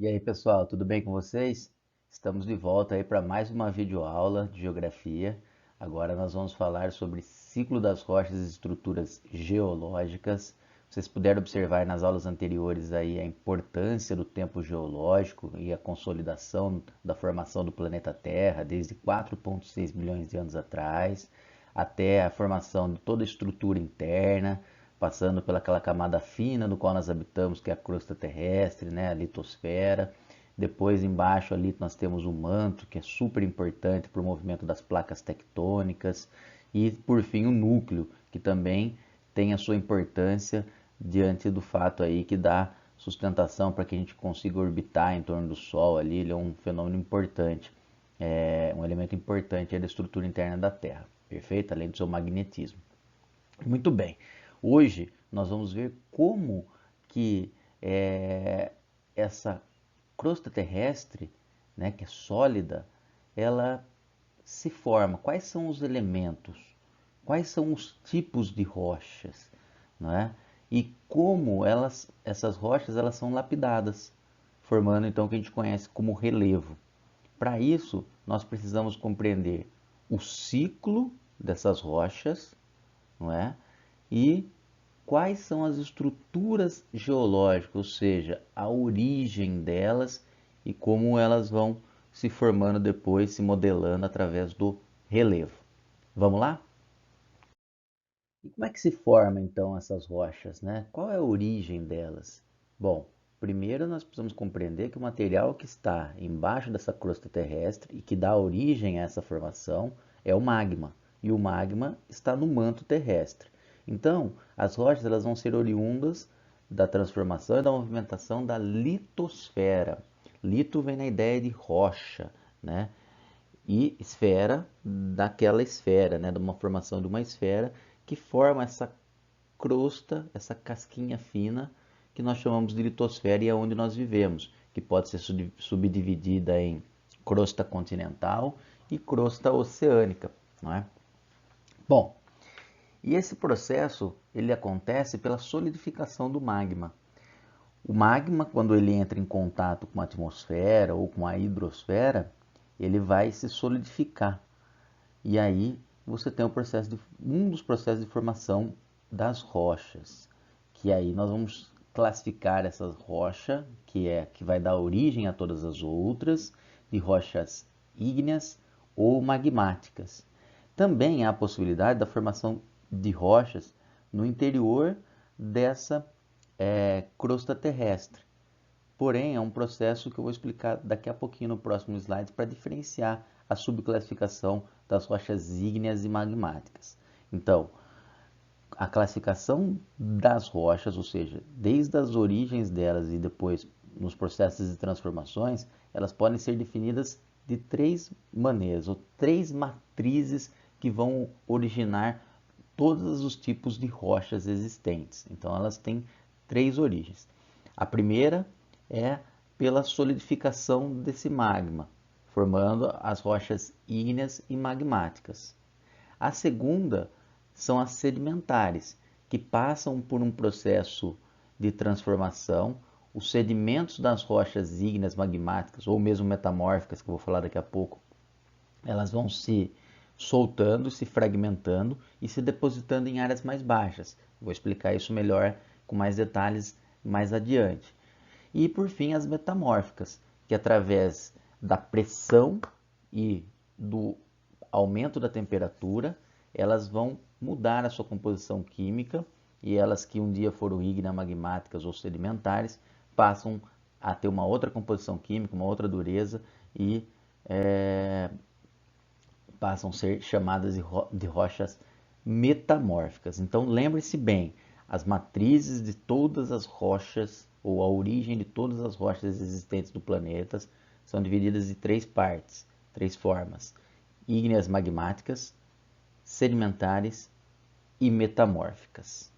E aí, pessoal, tudo bem com vocês? Estamos de volta aí para mais uma videoaula de geografia. Agora nós vamos falar sobre ciclo das rochas e estruturas geológicas. Vocês puderam observar nas aulas anteriores aí a importância do tempo geológico e a consolidação da formação do planeta Terra desde 4,6 milhões de anos atrás até a formação de toda a estrutura interna, passando pelaquela camada fina do qual nós habitamos, que é a crosta terrestre, né, a litosfera. Depois embaixo ali nós temos o manto, que é super importante para o movimento das placas tectônicas. E por fim o núcleo, que também tem a sua importância diante do fato aí que dá sustentação para que a gente consiga orbitar em torno do Sol ali. Ele é um fenômeno importante, é um elemento importante da estrutura interna da Terra, perfeito? Além do seu magnetismo. Muito bem. Hoje nós vamos ver como que essa crosta terrestre, né, que é sólida, ela se forma. Quais são os elementos? Quais são os tipos de rochas, não é? E como essas rochas, elas são lapidadas, formando então o que a gente conhece como relevo. Para isso, nós precisamos compreender o ciclo dessas rochas, não é? E quais são as estruturas geológicas, ou seja, a origem delas e como elas vão se formando depois, se modelando através do relevo. Vamos lá? E como é que se forma então essas rochas, né? Qual é a origem delas? Bom, primeiro nós precisamos compreender que o material que está embaixo dessa crosta terrestre e que dá origem a essa formação é o magma. E o magma está no manto terrestre. Então, as rochas elas vão ser oriundas da transformação e da movimentação da litosfera. Lito vem na ideia de rocha, né? E esfera daquela esfera, né? De uma formação de uma esfera que forma essa crosta, essa casquinha fina que nós chamamos de litosfera e é onde nós vivemos, que pode ser subdividida em crosta continental e crosta oceânica, não é? Bom, e esse processo ele acontece pela solidificação do magma. O magma, quando ele entra em contato com a atmosfera ou com a hidrosfera, ele vai se solidificar. E aí você tem um dos processos de formação das rochas, que aí nós vamos classificar essas rochas, que vai dar origem a todas as outras, de rochas ígneas ou magmáticas. Também há a possibilidade da formação de rochas no interior dessa crosta terrestre. Porém, é um processo que eu vou explicar daqui a pouquinho no próximo slide para diferenciar a subclassificação das rochas ígneas e magmáticas. Então, a classificação das rochas, ou seja, desde as origens delas e depois nos processos de transformações, elas podem ser definidas de três maneiras, ou três matrizes que vão originar todos os tipos de rochas existentes. Então, elas têm três origens. A primeira é pela solidificação desse magma, formando as rochas ígneas e magmáticas. A segunda são as sedimentares, que passam por um processo de transformação. Os sedimentos das rochas ígneas magmáticas, ou mesmo metamórficas, que eu vou falar daqui a pouco, elas vão se soltando, se fragmentando e se depositando em áreas mais baixas. Vou explicar isso melhor com mais detalhes mais adiante. E por fim as metamórficas, que através da pressão e do aumento da temperatura, elas vão mudar a sua composição química e elas que um dia foram ígneas, magmáticas ou sedimentares, passam a ter uma outra composição química, uma outra dureza e passam a ser chamadas de rochas metamórficas. Então lembre-se bem, as matrizes de todas as rochas, ou a origem de todas as rochas existentes do planeta, são divididas em três partes, três formas: ígneas magmáticas, sedimentares e metamórficas.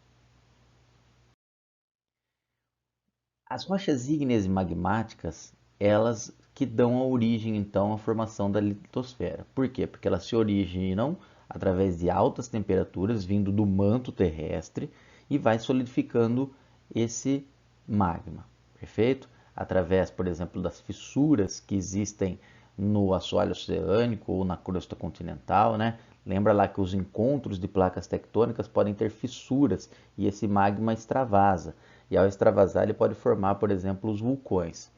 As rochas ígneas e magmáticas, elas que dão a origem então à formação da litosfera. Por quê? Porque elas se originam através de altas temperaturas vindo do manto terrestre e vai solidificando esse magma, perfeito? através, por exemplo, das fissuras que existem no assoalho oceânico ou na crosta continental, né? Lembra lá que os encontros de placas tectônicas podem ter fissuras e esse magma extravasa. E ao extravasar ele pode formar, por exemplo, os vulcões.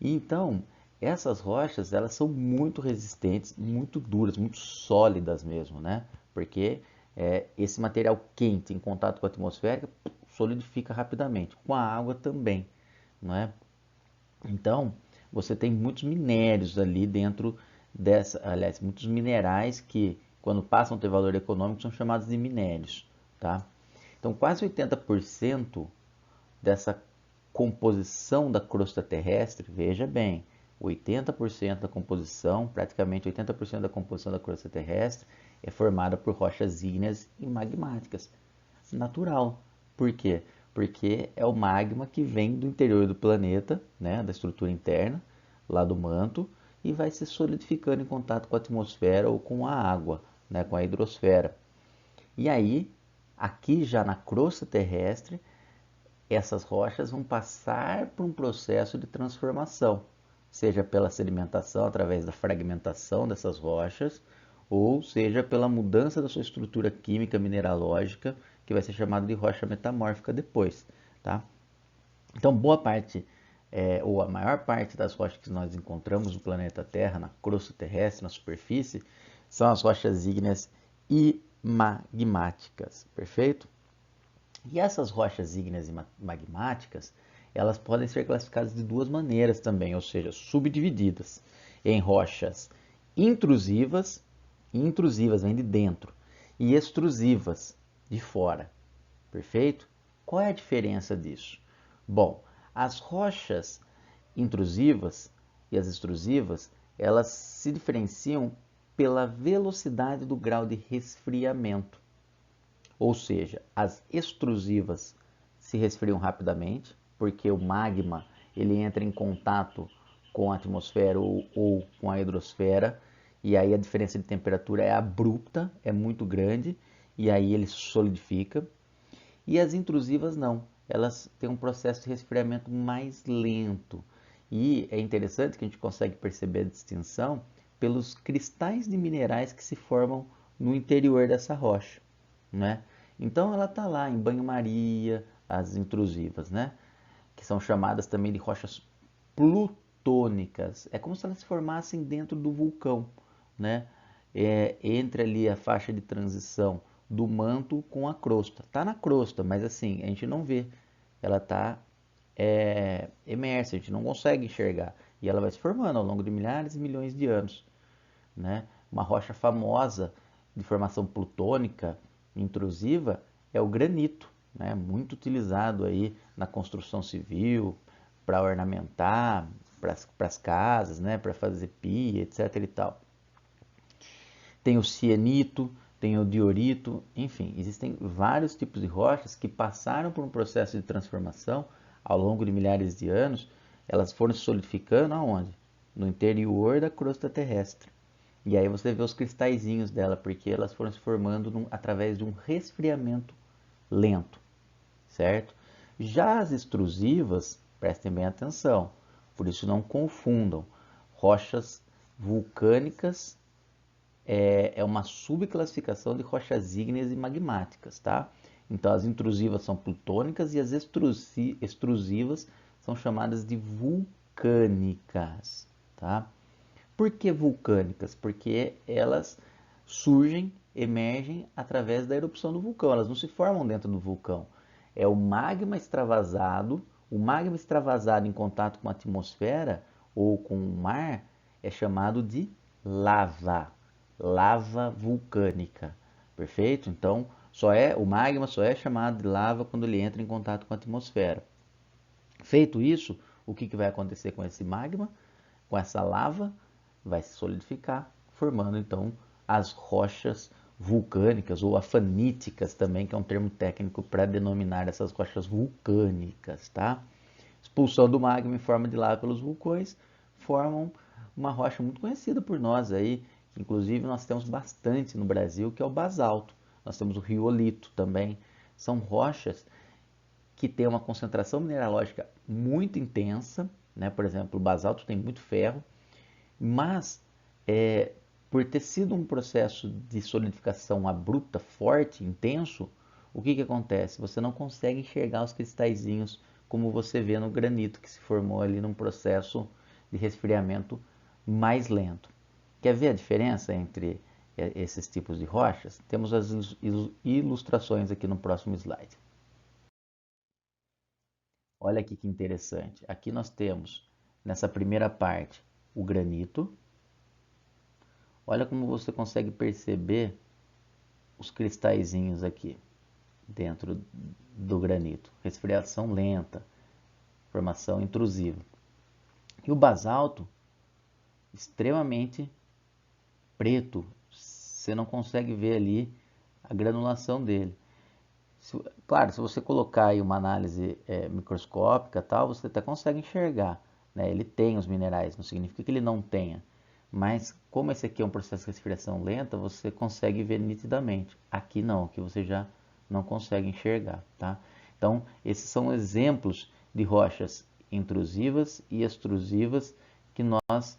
E então, essas rochas, elas são muito resistentes, muito duras, muito sólidas mesmo, né? Porque esse material quente em contato com a atmosfera solidifica rapidamente, com a água também, não é? Então, você tem muitos minérios ali dentro dessa, aliás, muitos minerais que, quando passam a ter valor econômico, são chamados de minérios, tá? Então, quase 80% dessa composição da crosta terrestre, veja bem, 80% da composição, praticamente 80% da composição da crosta terrestre é formada por rochas ígneas e magmáticas. Natural. Por quê? Porque é o magma que vem do interior do planeta, né, da estrutura interna, lá do manto, e vai se solidificando em contato com a atmosfera ou com a água, né, com a hidrosfera. E aí, aqui já na crosta terrestre, essas rochas vão passar por um processo de transformação, seja pela sedimentação através da fragmentação dessas rochas, ou seja pela mudança da sua estrutura química mineralógica, que vai ser chamada de rocha metamórfica depois, tá? Então, boa parte, ou a maior parte das rochas que nós encontramos no planeta Terra, na crosta terrestre, na superfície, são as rochas ígneas e magmáticas, perfeito? E essas rochas ígneas e magmáticas, elas podem ser classificadas de duas maneiras também, ou seja, subdivididas em rochas intrusivas, intrusivas vem de dentro, e extrusivas, de fora. Perfeito? Qual é a diferença disso? Bom, as rochas intrusivas e as extrusivas, elas se diferenciam pela velocidade do grau de resfriamento. Ou seja, as extrusivas se resfriam rapidamente, porque o magma ele entra em contato com a atmosfera ou com a hidrosfera, e aí a diferença de temperatura é abrupta, é muito grande, e aí ele solidifica. E as intrusivas não, elas têm um processo de resfriamento mais lento. E é interessante que a gente consegue perceber a distinção pelos cristais de minerais que se formam no interior dessa rocha, né? Então ela está lá em banho-maria, as intrusivas, né? Que são chamadas também de rochas plutônicas. É como se elas se formassem dentro do vulcão, né? Entre ali a faixa de transição do manto com a crosta. Está na crosta, mas assim, a gente não vê. Ela está emersa, a gente não consegue enxergar. E ela vai se formando ao longo de milhares e milhões de anos, né? Uma rocha famosa de formação plutônica intrusiva é o granito, né? Muito utilizado aí na construção civil, para ornamentar, para as casas, né? Para fazer pia, etc. e tal. Tem o cianito, tem o diorito, enfim, existem vários tipos de rochas que passaram por um processo de transformação ao longo de milhares de anos. Elas foram se solidificando aonde? No interior da crosta terrestre. E aí você vê os cristalzinhos dela, porque elas foram se formando através de um resfriamento lento, certo? Já as extrusivas, prestem bem atenção, por isso não confundam. Rochas vulcânicas é uma subclassificação de rochas ígneas e magmáticas, tá? Então as intrusivas são plutônicas e as extrusivas são chamadas de vulcânicas, tá? Por que vulcânicas? Porque elas surgem, emergem através da erupção do vulcão, elas não se formam dentro do vulcão. É o magma extravasado em contato com a atmosfera ou com o mar é chamado de lava, lava vulcânica, perfeito? Então, o magma só é chamado de lava quando ele entra em contato com a atmosfera. Feito isso, o que vai acontecer com esse magma? Com essa lava, vai se solidificar, formando então as rochas vulcânicas ou afaníticas também, que é um termo técnico para denominar essas rochas vulcânicas, tá? Expulsão do magma em forma de lava pelos vulcões formam uma rocha muito conhecida por nós aí, que inclusive nós temos bastante no Brasil, que é o basalto. Nós temos o riolito também. São rochas que tem uma concentração mineralógica muito intensa, né? Por exemplo, o basalto tem muito ferro, mas por ter sido um processo de solidificação abrupta, forte, intenso, o que acontece? Você não consegue enxergar os cristalzinhos como você vê no granito que se formou ali num processo de resfriamento mais lento. Quer ver a diferença entre esses tipos de rochas? Temos as ilustrações aqui no próximo slide. Olha aqui que interessante. Aqui nós temos, nessa primeira parte, o granito. Olha como você consegue perceber os cristalzinhos aqui dentro do granito. Resfriação lenta, formação intrusiva. E o basalto, extremamente preto. Você não consegue ver ali a granulação dele. Claro, se você colocar aí uma análise microscópica, tal, você até consegue enxergar, né? Ele tem os minerais, não significa que ele não tenha. Mas como esse aqui é um processo de respiração lenta, você consegue ver nitidamente. Aqui não, aqui você já não consegue enxergar, tá? Então, esses são exemplos de rochas intrusivas e extrusivas que nós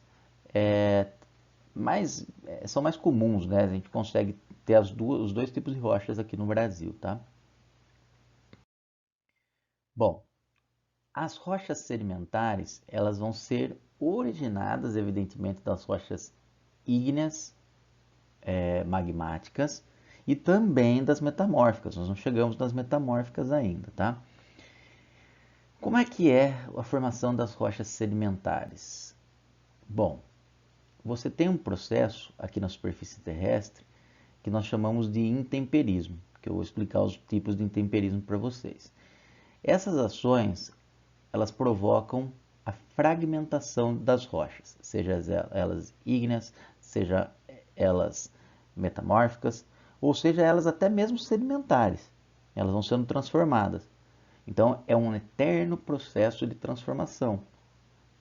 são mais comuns, né? A gente consegue ter os dois tipos de rochas aqui no Brasil, tá? Bom, as rochas sedimentares, elas vão ser originadas, evidentemente, das rochas ígneas, magmáticas, e também das metamórficas. Nós não chegamos nas metamórficas ainda, tá? Como é que é a formação das rochas sedimentares? Bom, você tem um processo aqui na superfície terrestre que nós chamamos de intemperismo, que eu vou explicar os tipos de intemperismo para vocês. Essas ações, elas provocam a fragmentação das rochas, seja elas ígneas, seja elas metamórficas, ou seja elas até mesmo sedimentares. Elas vão sendo transformadas. Então é um eterno processo de transformação.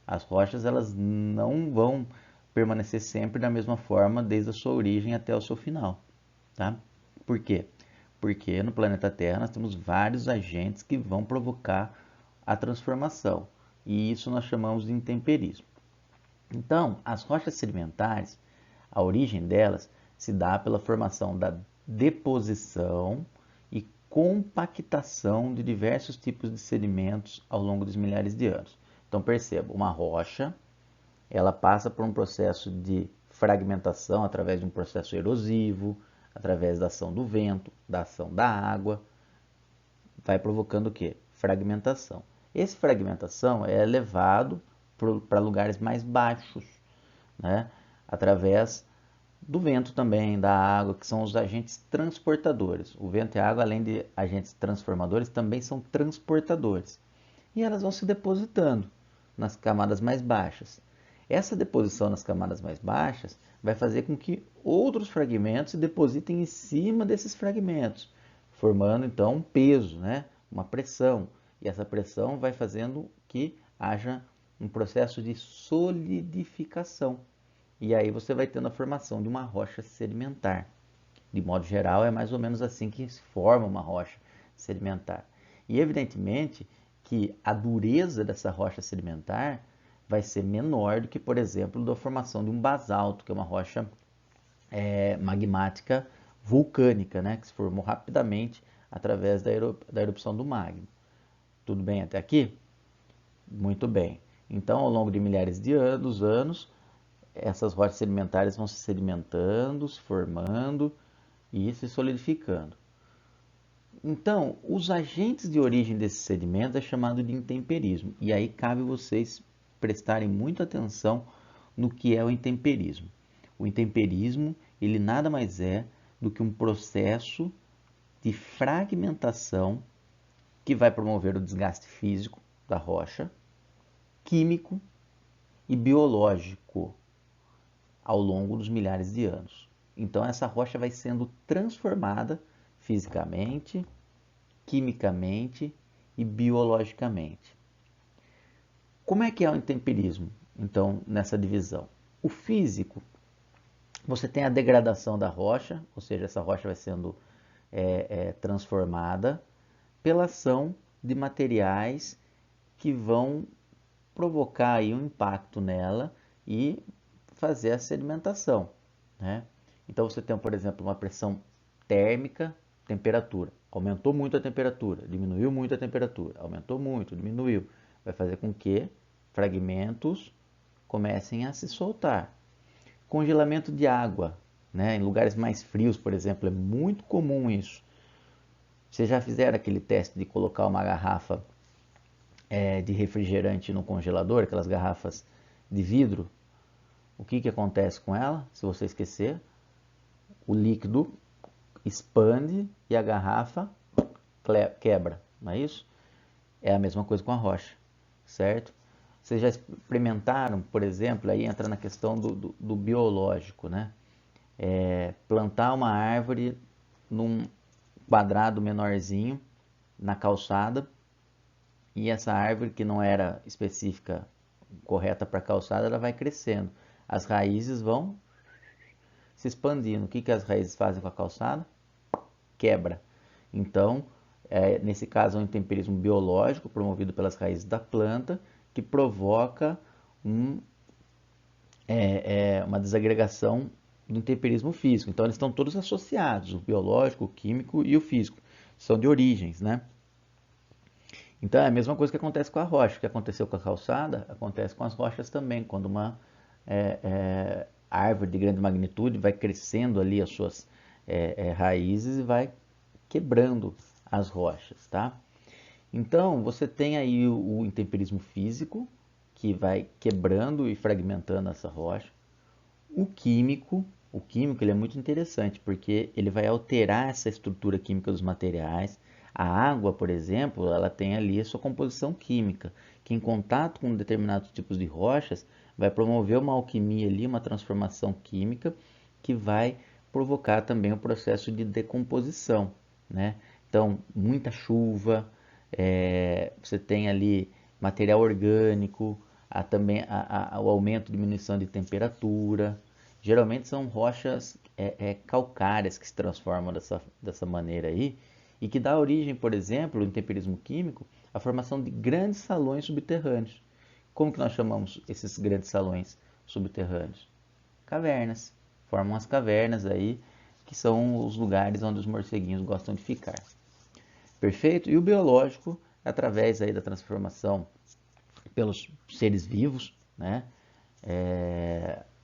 As rochas elas não vão permanecer sempre da mesma forma desde a sua origem até o seu final, tá? Por quê? Porque no planeta Terra nós temos vários agentes que vão provocar a transformação, e isso nós chamamos de intemperismo. Então, as rochas sedimentares, a origem delas se dá pela formação da deposição e compactação de diversos tipos de sedimentos ao longo dos milhares de anos. Então perceba, uma rocha, ela passa por um processo de fragmentação através de um processo erosivo, através da ação do vento, da ação da água, vai provocando o quê? Fragmentação. Esse fragmentação é levado para lugares mais baixos, né? Através do vento também, da água, que são os agentes transportadores. O vento e a água, além de agentes transformadores, também são transportadores. E elas vão se depositando nas camadas mais baixas. Essa deposição nas camadas mais baixas vai fazer com que outros fragmentos se depositem em cima desses fragmentos, formando então um peso, né? Uma pressão. E essa pressão vai fazendo que haja um processo de solidificação. E aí você vai tendo a formação de uma rocha sedimentar. De modo geral, é mais ou menos assim que se forma uma rocha sedimentar. E evidentemente que a dureza dessa rocha sedimentar vai ser menor do que, por exemplo, da formação de um basalto, que é uma rocha magmática vulcânica, né, que se formou rapidamente através da erupção do magma. Tudo bem até aqui? Muito bem. Então, ao longo de milhares de anos, essas rochas sedimentares vão se sedimentando, se formando e se solidificando. Então, os agentes de origem desses sedimentos é chamado de intemperismo. E aí cabe vocês prestarem muita atenção no que é o intemperismo. O intemperismo, ele nada mais é do que um processo de fragmentação que vai promover o desgaste físico da rocha, químico e biológico ao longo dos milhares de anos. Então essa rocha vai sendo transformada fisicamente, quimicamente e biologicamente. Como é que é o intemperismo, então, nessa divisão? O físico, você tem a degradação da rocha, ou seja, essa rocha vai sendo transformada pela ação de materiais que vão provocar aí um impacto nela e fazer a sedimentação, né? Então você tem, por exemplo, uma pressão térmica, temperatura. Aumentou muito a temperatura, diminuiu muito a temperatura, aumentou muito, diminuiu. Vai fazer com que fragmentos comecem a se soltar. Congelamento de água, né? Em lugares mais frios, por exemplo, é muito comum isso. Vocês já fizeram aquele teste de colocar uma garrafa de refrigerante no congelador, aquelas garrafas de vidro? O que acontece com ela? Se você esquecer, o líquido expande e a garrafa quebra, não é isso? É a mesma coisa com a rocha, certo? Vocês já experimentaram, por exemplo, aí entra na questão do biológico, né? Plantar uma árvore num quadrado menorzinho na calçada, e essa árvore que não era específica, correta para a calçada, ela vai crescendo. As raízes vão se expandindo. O que as raízes fazem com a calçada? Quebra. Então, nesse caso, é um intemperismo biológico promovido pelas raízes da planta que provoca uma desagregação do intemperismo físico. Então, eles estão todos associados, o biológico, o químico e o físico. São de origens, né? Então, é a mesma coisa que acontece com a rocha. O que aconteceu com a calçada, acontece com as rochas também. Quando uma árvore de grande magnitude vai crescendo ali as suas raízes e vai quebrando as rochas, tá? Então, você tem aí o intemperismo físico, que vai quebrando e fragmentando essa rocha. O químico ele é muito interessante, porque ele vai alterar essa estrutura química dos materiais. A água, por exemplo, ela tem ali a sua composição química, que em contato com determinados tipos de rochas, vai promover uma alquimia ali, uma transformação química, que vai provocar também o processo de decomposição, né? Então, muita chuva, você tem ali material orgânico, também o aumento e diminuição de temperatura. Geralmente são rochas calcárias que se transformam dessa maneira aí, e que dá origem, por exemplo, no temperismo químico, à formação de grandes salões subterrâneos. Como que nós chamamos esses grandes salões subterrâneos? Cavernas. Formam as cavernas aí, que são os lugares onde os morceguinhos gostam de ficar. Perfeito? E o biológico, através aí da transformação pelos seres vivos, né?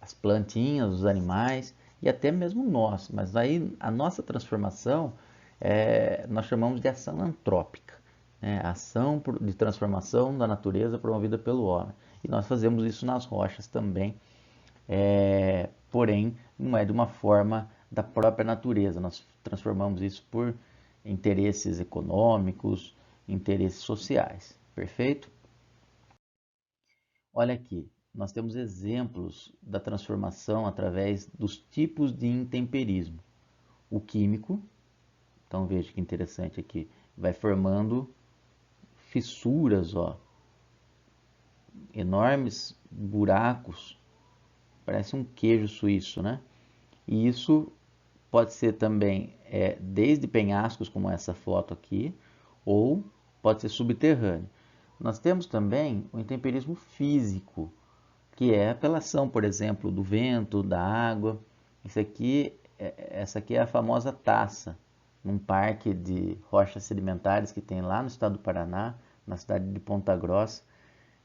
As plantinhas, os animais e até mesmo nós. Mas aí a nossa transformação nós chamamos de ação antrópica, né? Ação de transformação da natureza promovida pelo homem. E nós fazemos isso nas rochas também, porém não é de uma forma da própria natureza. Nós transformamos isso por interesses econômicos, interesses sociais. Perfeito? Olha aqui, nós temos exemplos da transformação através dos tipos de intemperismo. O químico, então veja que interessante aqui, vai formando fissuras, ó, enormes buracos, parece um queijo suíço, né? E isso pode ser também desde penhascos, como essa foto aqui, ou pode ser subterrâneo. Nós temos também o intemperismo físico, que é pela ação, por exemplo, do vento, da água. Essa aqui é a famosa taça, num parque de rochas sedimentares que tem lá no estado do Paraná, na cidade de Ponta Grossa.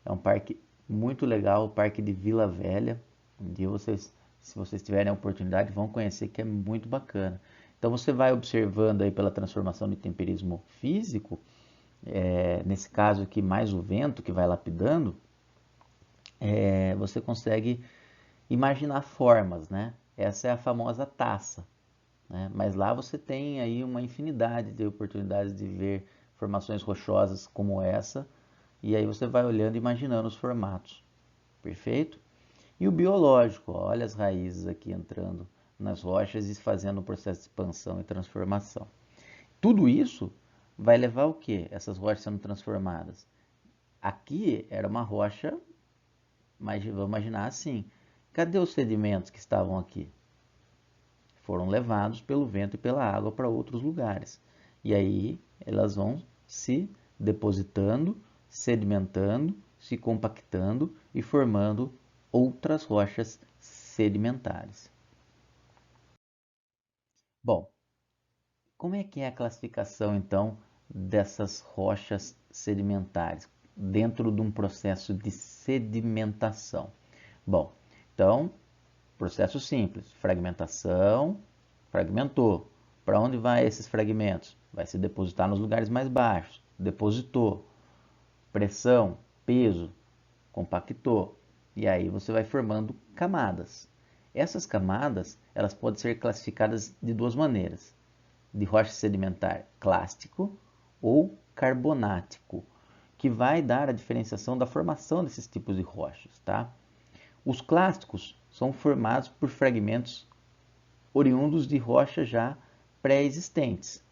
É um parque muito legal, o Parque de Vila Velha. Um dia se vocês tiverem a oportunidade, vão conhecer, que é muito bacana. Então você vai observando aí pela transformação de temperismo físico, nesse caso aqui mais o vento que vai lapidando, você consegue imaginar formas, né? Essa é a famosa taça, né? Mas lá você tem aí uma infinidade de oportunidades de ver formações rochosas como essa, e aí você vai olhando e imaginando os formatos. Perfeito? E o biológico, olha as raízes aqui entrando nas rochas e fazendo o processo de expansão e transformação. Tudo isso vai levar o quê? Essas rochas sendo transformadas. Aqui era uma rocha, mas vamos imaginar assim, cadê os sedimentos que estavam aqui? Foram levados pelo vento e pela água para outros lugares. E aí elas vão se depositando, sedimentando, se compactando e formando outras rochas sedimentares. Bom, como é que é a classificação então dessas rochas sedimentares dentro de um processo de sedimentação? Bom, então, processo simples, fragmentação, fragmentou. Para onde vai esses fragmentos? Vai se depositar nos lugares mais baixos. Depositou. Pressão, peso, compactou. E aí você vai formando camadas. Essas camadas, elas podem ser classificadas de duas maneiras: de rocha sedimentar clástico ou carbonático, que vai dar a diferenciação da formação desses tipos de rochas, tá? Os clásticos são formados por fragmentos oriundos de rochas já pré-existentes,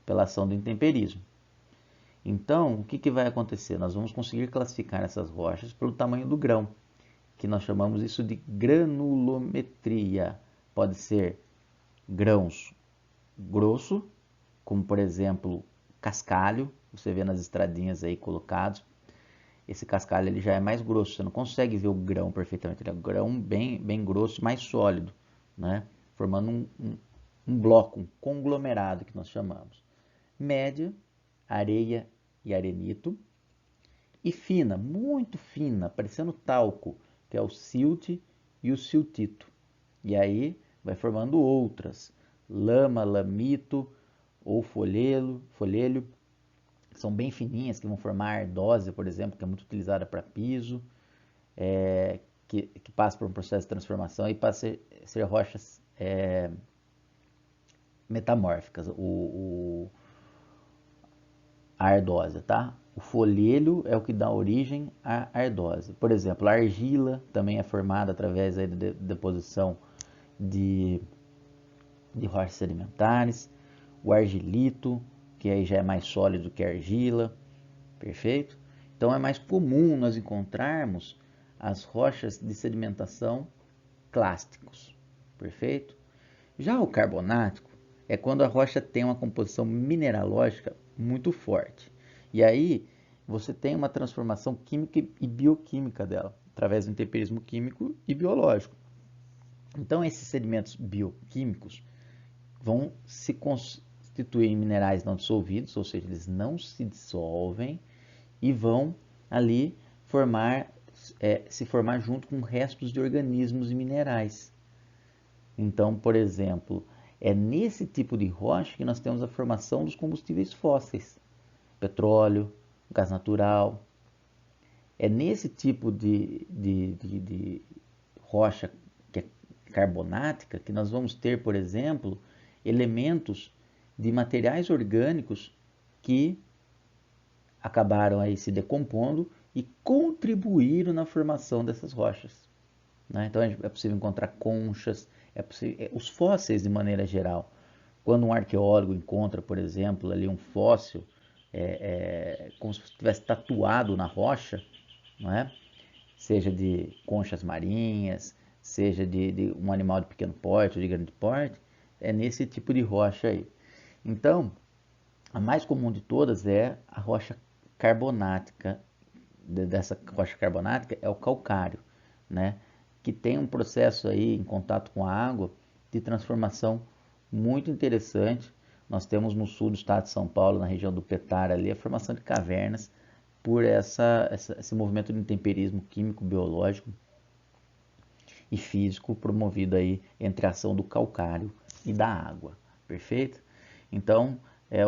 pela ação do intemperismo. Então, o que vai acontecer? Nós vamos conseguir classificar essas rochas pelo tamanho do grão, que nós chamamos isso de granulometria. Pode ser grãos grosso, como por exemplo cascalho, você vê nas estradinhas aí colocados. Esse cascalho ele já é mais grosso, você não consegue ver o grão perfeitamente, ele é um grão bem grosso, mais sólido, né? Formando um bloco, um conglomerado que nós chamamos. Média, areia e arenito. E fina, muito fina, parecendo talco, que é o silt e o siltito. E aí vai formando outras, lama, lamito ou folhelho, são bem fininhas, que vão formar ardósia, por exemplo, que é muito utilizada para piso, que passa por um processo de transformação e passa a ser rochas metamórficas, a ardósia, tá? O folhelho é o que dá origem à ardósia. Por exemplo, a argila também é formada através da deposição de rochas sedimentares. O argilito, que aí já é mais sólido que a argila, perfeito? Então é mais comum nós encontrarmos as rochas de sedimentação clásticos, perfeito? Já o carbonático é quando a rocha tem uma composição mineralógica muito forte. E aí você tem uma transformação química e bioquímica dela, através do intemperismo químico e biológico. Então esses sedimentos bioquímicos vão se constituir em minerais não dissolvidos, ou seja, eles não se dissolvem e vão ali se formar junto com restos de organismos e minerais. Então, por exemplo, é nesse tipo de rocha que nós temos a formação dos combustíveis fósseis, petróleo, gás natural. É nesse tipo de rocha que é carbonática que nós vamos ter, por exemplo, elementos de materiais orgânicos que acabaram aí se decompondo e contribuíram na formação dessas rochas. Né? Então é possível encontrar conchas, os fósseis de maneira geral. Quando um arqueólogo encontra, por exemplo, ali um fóssil, como se estivesse tatuado na rocha, não é? Seja de conchas marinhas, seja de um animal de pequeno porte ou de grande porte, é nesse tipo de rocha aí. Então, a mais comum de todas é a rocha carbonática. Dessa rocha carbonática é o calcário, né? Que tem um processo aí em contato com a água de transformação muito interessante. Nós temos no sul do estado de São Paulo, na região do Petara ali, a formação de cavernas por esse movimento de intemperismo químico, biológico e físico promovido aí entre a ação do calcário e da água, perfeito? Então,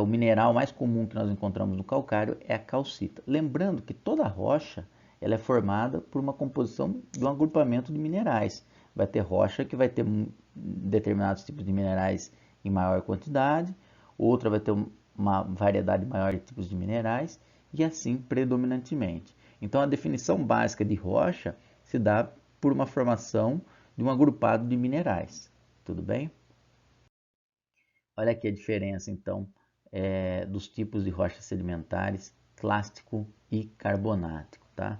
o mineral mais comum que nós encontramos no calcário é a calcita. Lembrando que toda rocha ela é formada por uma composição de um agrupamento de minerais. Vai ter rocha que vai ter determinados tipos de minerais em maior quantidade, outra vai ter uma variedade maior de tipos de minerais, e assim predominantemente. Então a definição básica de rocha se dá por uma formação de um agrupado de minerais. Tudo bem? Olha aqui a diferença então dos tipos de rochas sedimentares, clástico e carbonático, tá?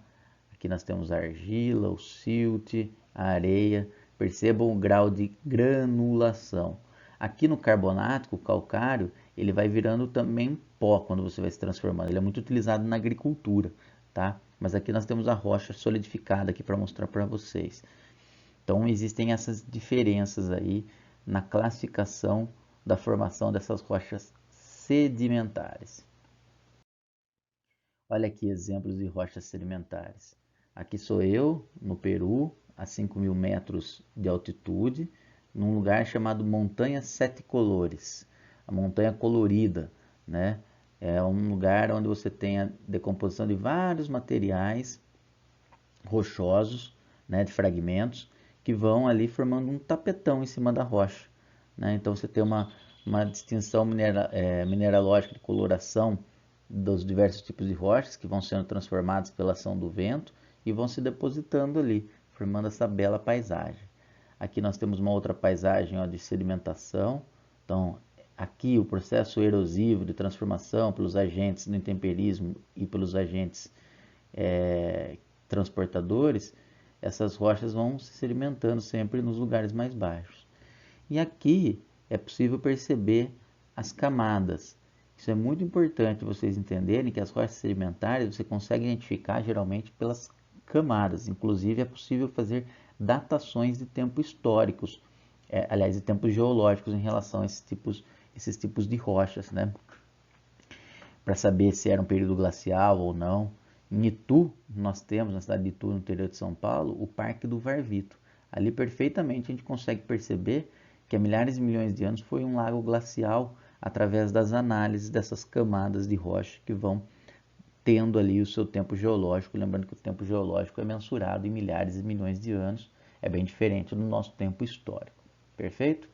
Aqui nós temos a argila, o silt, a areia. Percebam o grau de granulação. Aqui no carbonático, o calcário, ele vai virando também pó quando você vai se transformando. Ele é muito utilizado na agricultura, tá? Mas aqui nós temos a rocha solidificada aqui para mostrar para vocês. Então existem essas diferenças aí na classificação da formação dessas rochas sedimentares. Olha aqui exemplos de rochas sedimentares. Aqui sou eu, no Peru, a 5.000 metros de altitude, num lugar chamado Montanha Sete Colores, a montanha colorida, né? É um lugar onde você tem a decomposição de vários materiais rochosos, né, de fragmentos, que vão ali formando um tapetão em cima da rocha, né? Então você tem uma distinção mineralógica de coloração dos diversos tipos de rochas que vão sendo transformados pela ação do vento e vão se depositando ali, formando essa bela paisagem. Aqui nós temos uma outra paisagem, ó, de sedimentação. Então, aqui o processo erosivo de transformação pelos agentes do intemperismo e pelos agentes transportadores, essas rochas vão se sedimentando sempre nos lugares mais baixos. E aqui é possível perceber as camadas. Isso é muito importante vocês entenderem que as rochas sedimentares você consegue identificar geralmente pelas camadas. Inclusive é possível fazer datações de tempos históricos, aliás, de tempos geológicos em relação a esses tipos de rochas, né? Para saber se era um período glacial ou não. Em Itu, nós temos, na cidade de Itu, no interior de São Paulo, o Parque do Varvito. Ali perfeitamente a gente consegue perceber que há milhares e milhões de anos foi um lago glacial através das análises dessas camadas de rocha que vão tendo ali o seu tempo geológico. Lembrando que o tempo geológico é mensurado em milhares e milhões de anos, é bem diferente do nosso tempo histórico. Perfeito?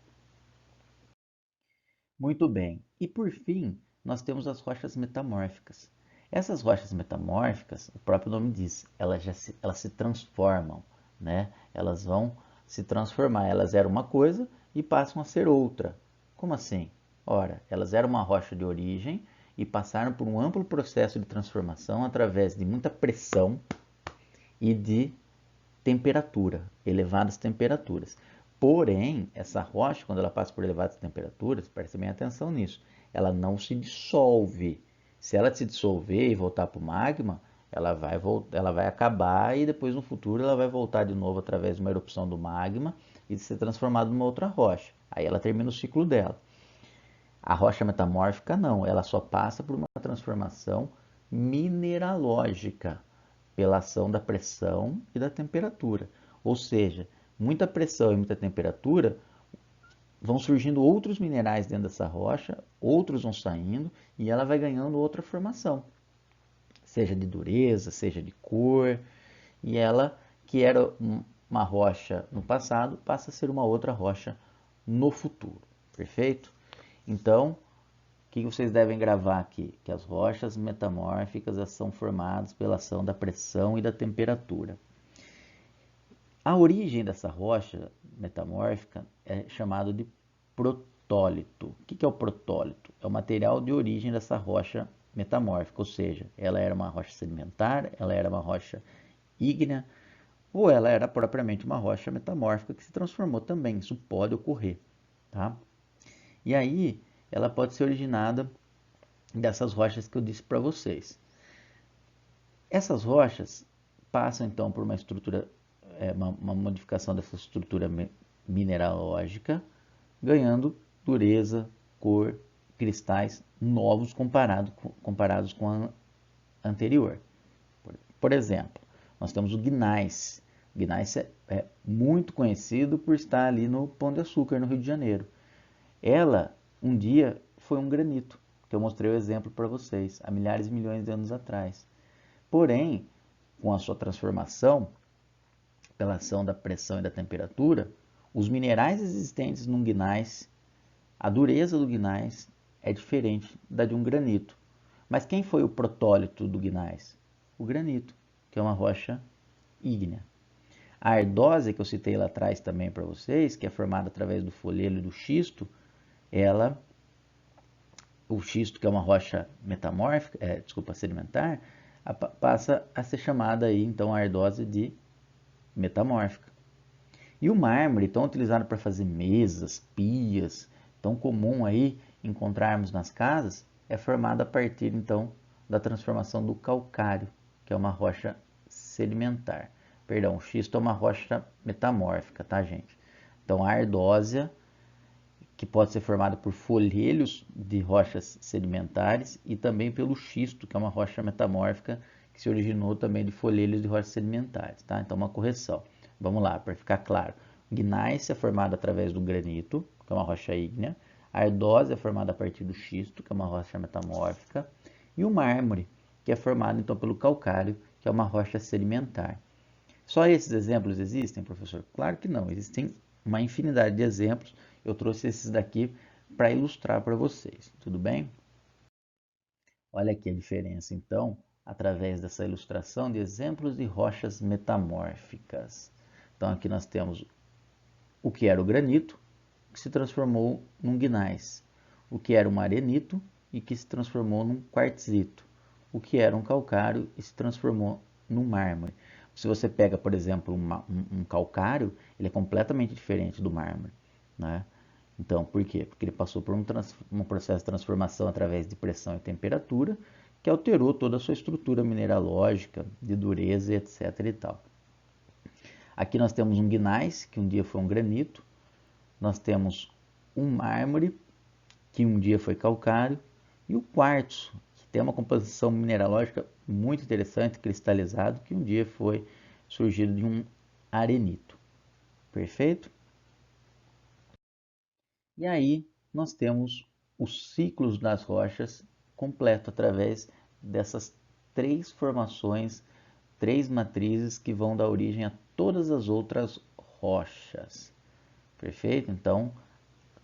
Muito bem. E por fim, nós temos as rochas metamórficas. Essas rochas metamórficas, o próprio nome diz, elas se transformam, né? Elas vão se transformar. Elas eram uma coisa e passam a ser outra. Como assim? Ora, elas eram uma rocha de origem e passaram por um amplo processo de transformação através de muita pressão e de temperatura, elevadas temperaturas. Porém, essa rocha, quando ela passa por elevadas temperaturas, preste bem atenção nisso, ela não se dissolve. Se ela se dissolver e voltar para o magma, ela vai acabar e depois no futuro ela vai voltar de novo através de uma erupção do magma e ser transformada numa outra rocha. Aí ela termina o ciclo dela. A rocha metamórfica não, ela só passa por uma transformação mineralógica pela ação da pressão e da temperatura. Ou seja, muita pressão e muita temperatura vão surgindo outros minerais dentro dessa rocha, outros vão saindo e ela vai ganhando outra formação, seja de dureza, seja de cor, e ela, que era uma rocha no passado, passa a ser uma outra rocha no futuro. Perfeito? Então, o que vocês devem gravar aqui? Que as rochas metamórficas são formadas pela ação da pressão e da temperatura. A origem dessa rocha metamórfica é chamado de protólito. O que é o protólito? É o material de origem dessa rocha metamórfica, ou seja, ela era uma rocha sedimentar, ela era uma rocha ígnea, ou ela era propriamente uma rocha metamórfica que se transformou também. Isso pode ocorrer, tá? E aí, ela pode ser originada dessas rochas que eu disse para vocês. Essas rochas passam então por uma estrutura, uma modificação dessa estrutura mineralógica, ganhando dureza, cor, cristais novos comparados com a anterior. Por exemplo, nós temos o gneiss. O gneiss é muito conhecido por estar ali no Pão de Açúcar, no Rio de Janeiro. Ela, um dia, foi um granito, que eu mostrei o exemplo para vocês, há milhares e milhões de anos atrás. Porém, com a sua transformação, pela ação da pressão e da temperatura, os minerais existentes no gneiss, a dureza do gneiss é diferente da de um granito. Mas quem foi o protólito do gneiss? O granito, que é uma rocha ígnea. A ardósia, que eu citei lá atrás também para vocês, que é formada através do folhelo e do xisto, o xisto, que é uma rocha metamórfica, sedimentar, passa a ser chamada aí, então, a ardósia de metamórfica. E o mármore, tão utilizado para fazer mesas, pias, tão comum aí encontrarmos nas casas é formada a partir, então, da transformação do calcário, que é uma rocha sedimentar. Perdão, o xisto é uma rocha metamórfica, tá, gente? Então, a ardósia, que pode ser formada por folhelhos de rochas sedimentares e também pelo xisto, que é uma rocha metamórfica que se originou também de folhelhos de rochas sedimentares, tá? Então, uma correção. Vamos lá, para ficar claro. Gnáis é formada através do granito, que é uma rocha ígnea. A ardósia é formada a partir do xisto, que é uma rocha metamórfica. E o mármore, que é formado então pelo calcário, que é uma rocha sedimentar. Só esses exemplos existem, professor? Claro que não, existem uma infinidade de exemplos. Eu trouxe esses daqui para ilustrar para vocês, tudo bem? Olha aqui a diferença, então, através dessa ilustração de exemplos de rochas metamórficas. Então, aqui nós temos o que era o granito, que se transformou num gneiss, o que era um arenito e que se transformou num quartzito, o que era um calcário e se transformou num mármore. Se você pega, por exemplo, um calcário, ele é completamente diferente do mármore, né? Então, por quê? Porque ele passou por um processo de transformação através de pressão e temperatura, que alterou toda a sua estrutura mineralógica, de dureza, etc. e tal. Aqui nós temos um gneiss, que um dia foi um granito. Nós temos um mármore, que um dia foi calcário. E o quartzo, que tem uma composição mineralógica muito interessante, cristalizado, que um dia foi surgido de um arenito. Perfeito? E aí nós temos os ciclos das rochas completo através dessas três formações, três matrizes que vão dar origem a todas as outras rochas. Perfeito? Então,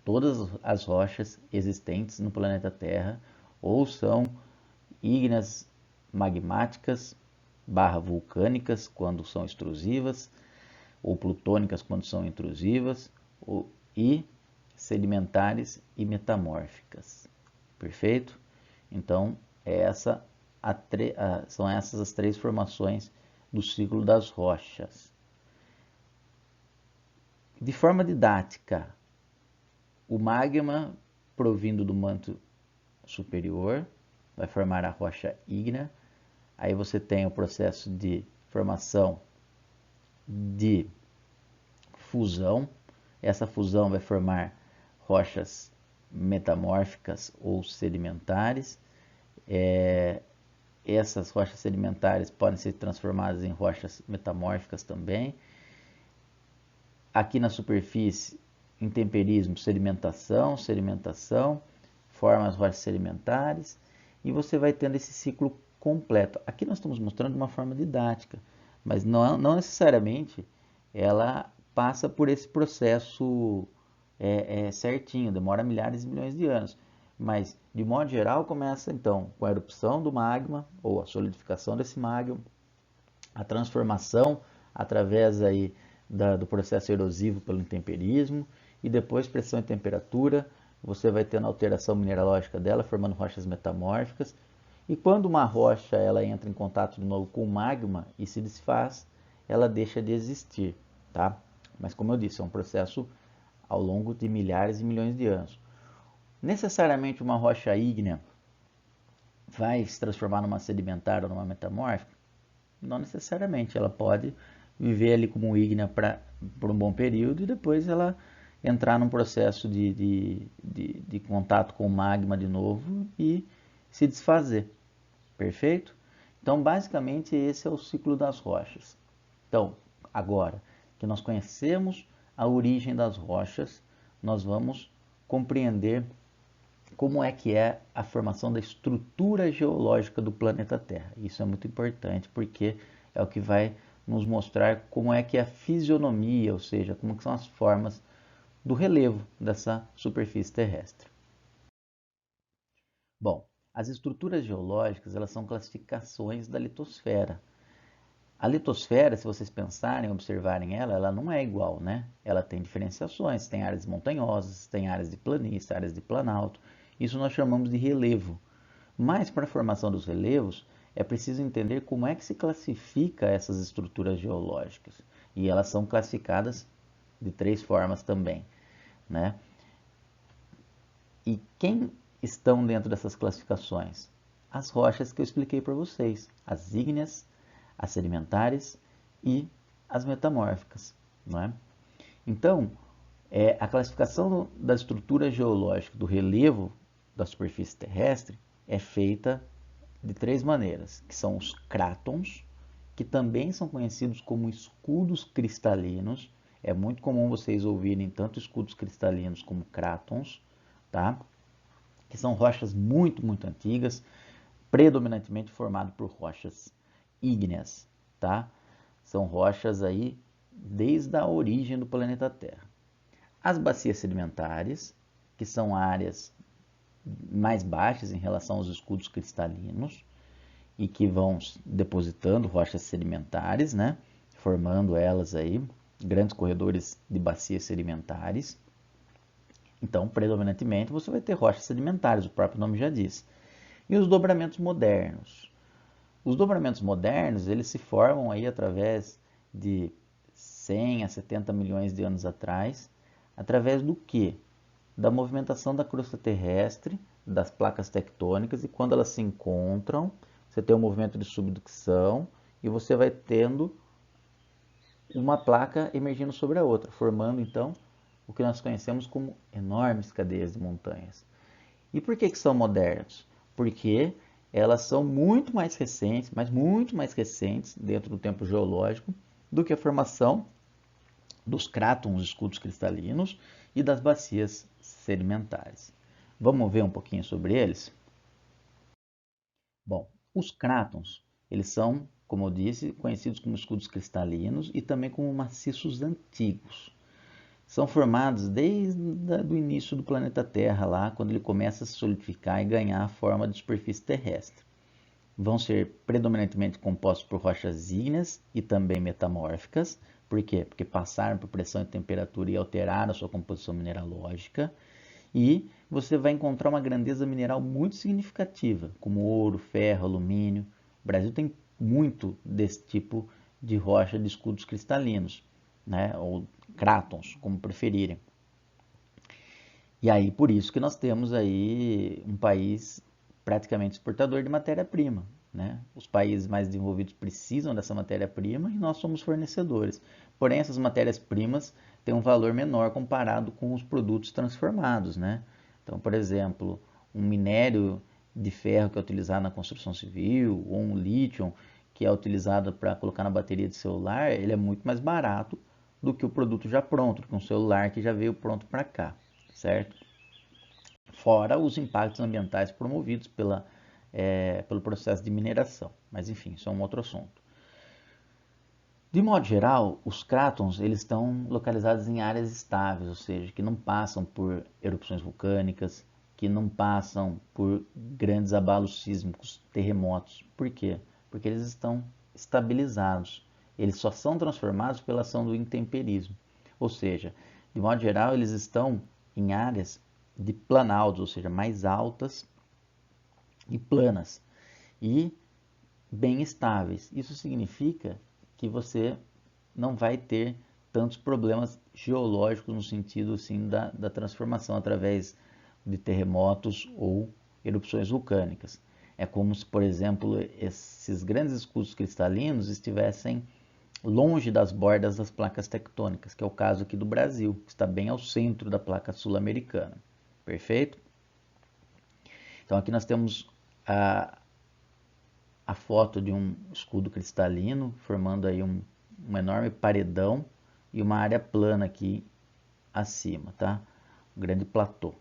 todas as rochas existentes no planeta Terra ou são ígneas magmáticas, vulcânicas quando são extrusivas, ou plutônicas quando são intrusivas, e sedimentares e metamórficas. Perfeito? Então, são essas as três formações do ciclo das rochas. De forma didática, o magma provindo do manto superior vai formar a rocha ígnea. Aí você tem o processo de formação de fusão. Essa fusão vai formar rochas metamórficas ou sedimentares. Essas rochas sedimentares podem ser transformadas em rochas metamórficas também. Aqui na superfície, intemperismo, sedimentação, forma as rochas sedimentares e você vai tendo esse ciclo completo. Aqui nós estamos mostrando de uma forma didática, mas não necessariamente ela passa por esse processo certinho, demora milhares de milhões de anos. Mas, de modo geral, começa então com a erupção do magma, ou a solidificação desse magma, a transformação através aí do processo erosivo pelo intemperismo, e depois pressão e temperatura, você vai tendo alteração mineralógica dela, formando rochas metamórficas. E quando uma rocha ela entra em contato de novo com o magma e se desfaz, ela deixa de existir, tá? Mas como eu disse, é um processo ao longo de milhares e milhões de anos. Necessariamente uma rocha ígnea vai se transformar numa sedimentar ou numa metamórfica? Não necessariamente, ela pode viver ali como ígnea por um bom período e depois ela entrar num processo de contato com o magma de novo e se desfazer. Perfeito? Então, basicamente, esse é o ciclo das rochas. Então, agora que nós conhecemos a origem das rochas, nós vamos compreender como é que é a formação da estrutura geológica do planeta Terra. Isso é muito importante porque é o que vai nos mostrar como é que é a fisionomia, ou seja, como são as formas do relevo dessa superfície terrestre. Bom, as estruturas geológicas, elas são classificações da litosfera. A litosfera, se vocês pensarem, observarem ela não é igual, né? Ela tem diferenciações, tem áreas montanhosas, tem áreas de planície, áreas de planalto. Isso nós chamamos de relevo. Mas para a formação dos relevos, é preciso entender como é que se classifica essas estruturas geológicas. E elas são classificadas de três formas também, né? E quem estão dentro dessas classificações? As rochas que eu expliquei para vocês, as ígneas, as sedimentares e as metamórficas, não é? Então, a classificação da estrutura geológica do relevo da superfície terrestre é feita de três maneiras, que são os crátons, que também são conhecidos como escudos cristalinos. É muito comum vocês ouvirem tanto escudos cristalinos como crátons, tá? Que são rochas muito, muito antigas, predominantemente formadas por rochas ígneas, tá? São rochas aí desde a origem do planeta Terra. As bacias sedimentares, que são áreas mais baixas em relação aos escudos cristalinos e que vão depositando rochas sedimentares, né? Formando elas aí, grandes corredores de bacias sedimentares. Então, predominantemente, você vai ter rochas sedimentares, o próprio nome já diz. E os dobramentos modernos. Os dobramentos modernos, eles se formam aí através de 100 a 70 milhões de anos atrás, através do quê? Da movimentação da crosta terrestre, das placas tectônicas, e quando elas se encontram, você tem um movimento de subducção e você vai tendo uma placa emergindo sobre a outra, formando então o que nós conhecemos como enormes cadeias de montanhas. E por que são modernos? Porque elas são muito mais recentes, mas muito mais recentes dentro do tempo geológico do que a formação dos crátons, escudos cristalinos, e das bacias sedimentares. Vamos ver um pouquinho sobre eles? Bom, os crátons, eles são, como eu disse, conhecidos como escudos cristalinos e também como maciços antigos. São formados desde o início do planeta Terra, lá, quando ele começa a se solidificar e ganhar a forma de superfície terrestre. Vão ser predominantemente compostos por rochas ígneas e também metamórficas. Por quê? Porque passaram por pressão e temperatura e alteraram a sua composição mineralógica. E você vai encontrar uma grandeza mineral muito significativa, como ouro, ferro, alumínio. O Brasil tem muito desse tipo de rocha de escudos cristalinos, né? Ou crátons, como preferirem. E aí, por isso que nós temos aí um país praticamente exportador de matéria-prima, né? Os países mais desenvolvidos precisam dessa matéria-prima e nós somos fornecedores. Porém, essas matérias-primas têm um valor menor comparado com os produtos transformados, né? Então, por exemplo, um minério de ferro que é utilizado na construção civil, ou um lítio que é utilizado para colocar na bateria de celular, ele é muito mais barato do que o produto já pronto, do que um celular que já veio pronto para cá, certo? Fora os impactos ambientais promovidos pelo processo de mineração. Mas enfim, isso é um outro assunto. De modo geral, os crátons eles estão localizados em áreas estáveis, ou seja, que não passam por erupções vulcânicas, que não passam por grandes abalos sísmicos, terremotos. Por quê? Porque eles estão estabilizados. Eles só são transformados pela ação do intemperismo. Ou seja, de modo geral, eles estão em áreas de planaltos, ou seja, mais altas e planas e bem estáveis. Isso significa que você não vai ter tantos problemas geológicos no sentido assim da transformação através de terremotos ou erupções vulcânicas. É como se, por exemplo, esses grandes escudos cristalinos estivessem longe das bordas das placas tectônicas, que é o caso aqui do Brasil, que está bem ao centro da placa sul-americana. Perfeito? Então aqui nós temos a foto de um escudo cristalino, formando aí um enorme paredão e uma área plana aqui acima, tá? Um grande platô.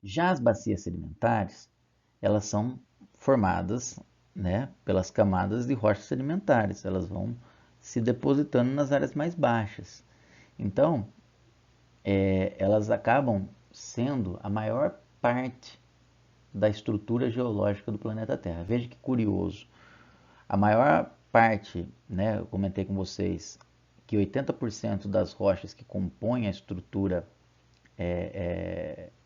Já as bacias sedimentares, elas são formadas, né, pelas camadas de rochas sedimentares. Elas vão se depositando nas áreas mais baixas. Então, elas acabam sendo a maior parte da estrutura geológica do planeta Terra. Veja que curioso. A maior parte, né, eu comentei com vocês que 80% das rochas que compõem a estrutura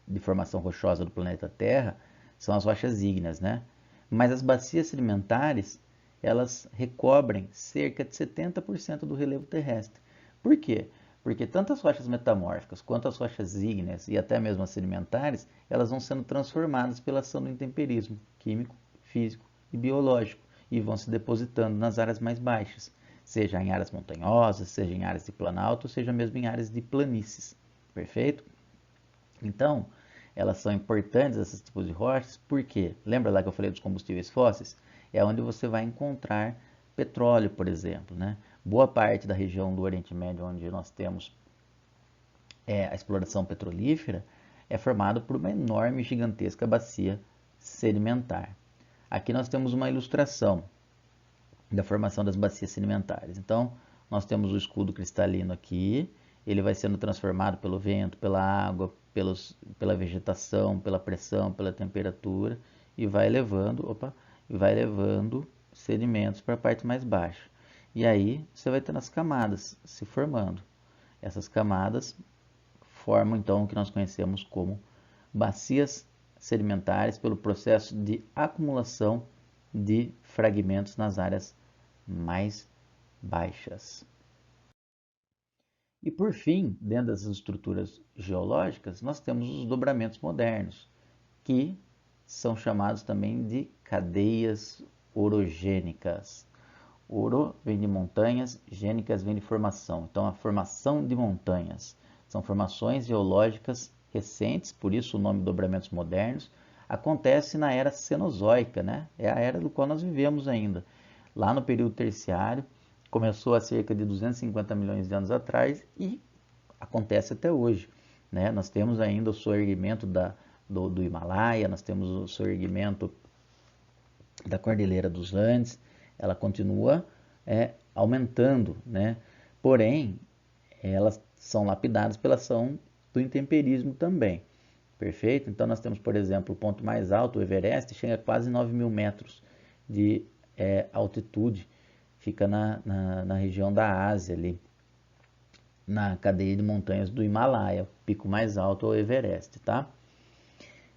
de formação rochosa do planeta Terra são as rochas ígneas, né? Mas as bacias sedimentares, elas recobrem cerca de 70% do relevo terrestre. Por quê? porque tanto as rochas metamórficas quanto as rochas ígneas e até mesmo as sedimentares, elas vão sendo transformadas pela ação do intemperismo químico, físico e biológico e vão se depositando nas áreas mais baixas, seja em áreas montanhosas, seja em áreas de planalto, seja mesmo em áreas de planícies. Perfeito? Então, elas são importantes, esses tipos de rochas, porque, lembra lá que eu falei dos combustíveis fósseis? É onde você vai encontrar petróleo, por exemplo, né? Boa parte da região do Oriente Médio, onde nós temos a exploração petrolífera, é formado por uma enorme, gigantesca bacia sedimentar. Aqui nós temos uma ilustração da formação das bacias sedimentares. Então, nós temos o escudo cristalino aqui, ele vai sendo transformado pelo vento, pela água, pela vegetação, pela pressão, pela temperatura e vai levando sedimentos para a parte mais baixa. E aí você vai tendo as camadas se formando. Essas camadas formam então o que nós conhecemos como bacias sedimentares pelo processo de acumulação de fragmentos nas áreas mais baixas. E por fim, dentro dessas estruturas geológicas, nós temos os dobramentos modernos, que são chamados também de cadeias orogênicas. Oro vem de montanhas, gênicas vem de formação. Então, a formação de montanhas são formações geológicas recentes, por isso o nome dobramentos modernos. Acontece na era Cenozoica, né? É a era do qual nós vivemos ainda. Lá no período terciário, começou há cerca de 250 milhões de anos atrás e acontece até hoje, né? Nós temos ainda o soerguimento do Himalaia, nós temos o soerguimento da Cordilheira dos Andes, ela continua aumentando, né? Porém, elas são lapidadas pela ação do intemperismo também, perfeito? Então nós temos, por exemplo, o ponto mais alto, o Everest, chega a quase 9.000 metros de altitude, fica na região da Ásia ali, na cadeia de montanhas do Himalaia, o pico mais alto é o Everest, tá?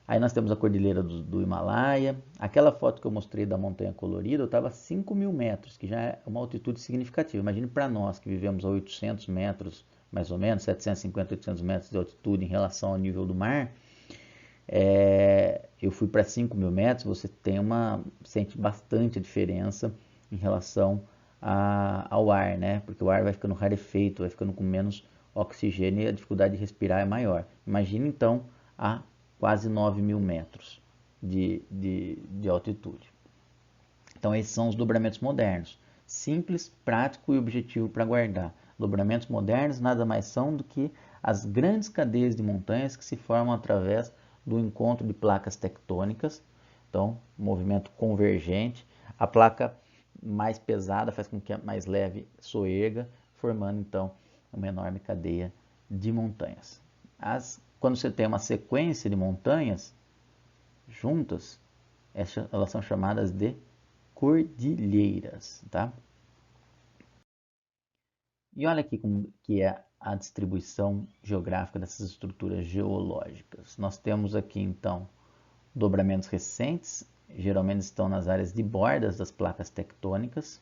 Aí nós temos a Cordilheira do Himalaia. Aquela foto que eu mostrei da montanha colorida, eu estava a 5.000 metros, que já é uma altitude significativa. Imagine para nós que vivemos a 800 metros, mais ou menos, 750, 800 metros de altitude em relação ao nível do mar. Eu fui para 5.000 metros, você sente bastante a diferença em relação ao ar, né? Porque o ar vai ficando rarefeito, vai ficando com menos oxigênio e a dificuldade de respirar é maior. Imagine então a quase 9.000 metros de altitude. Então esses são os dobramentos modernos. Simples, prático e objetivo para guardar. Dobramentos modernos nada mais são do que as grandes cadeias de montanhas que se formam através do encontro de placas tectônicas. Então, movimento convergente. A placa mais pesada faz com que a mais leve soerga, formando então uma enorme cadeia de montanhas. Quando você tem uma sequência de montanhas juntas, elas são chamadas de cordilheiras, tá? E olha aqui como que é a distribuição geográfica dessas estruturas geológicas. Nós temos aqui então dobramentos recentes, geralmente estão nas áreas de bordas das placas tectônicas,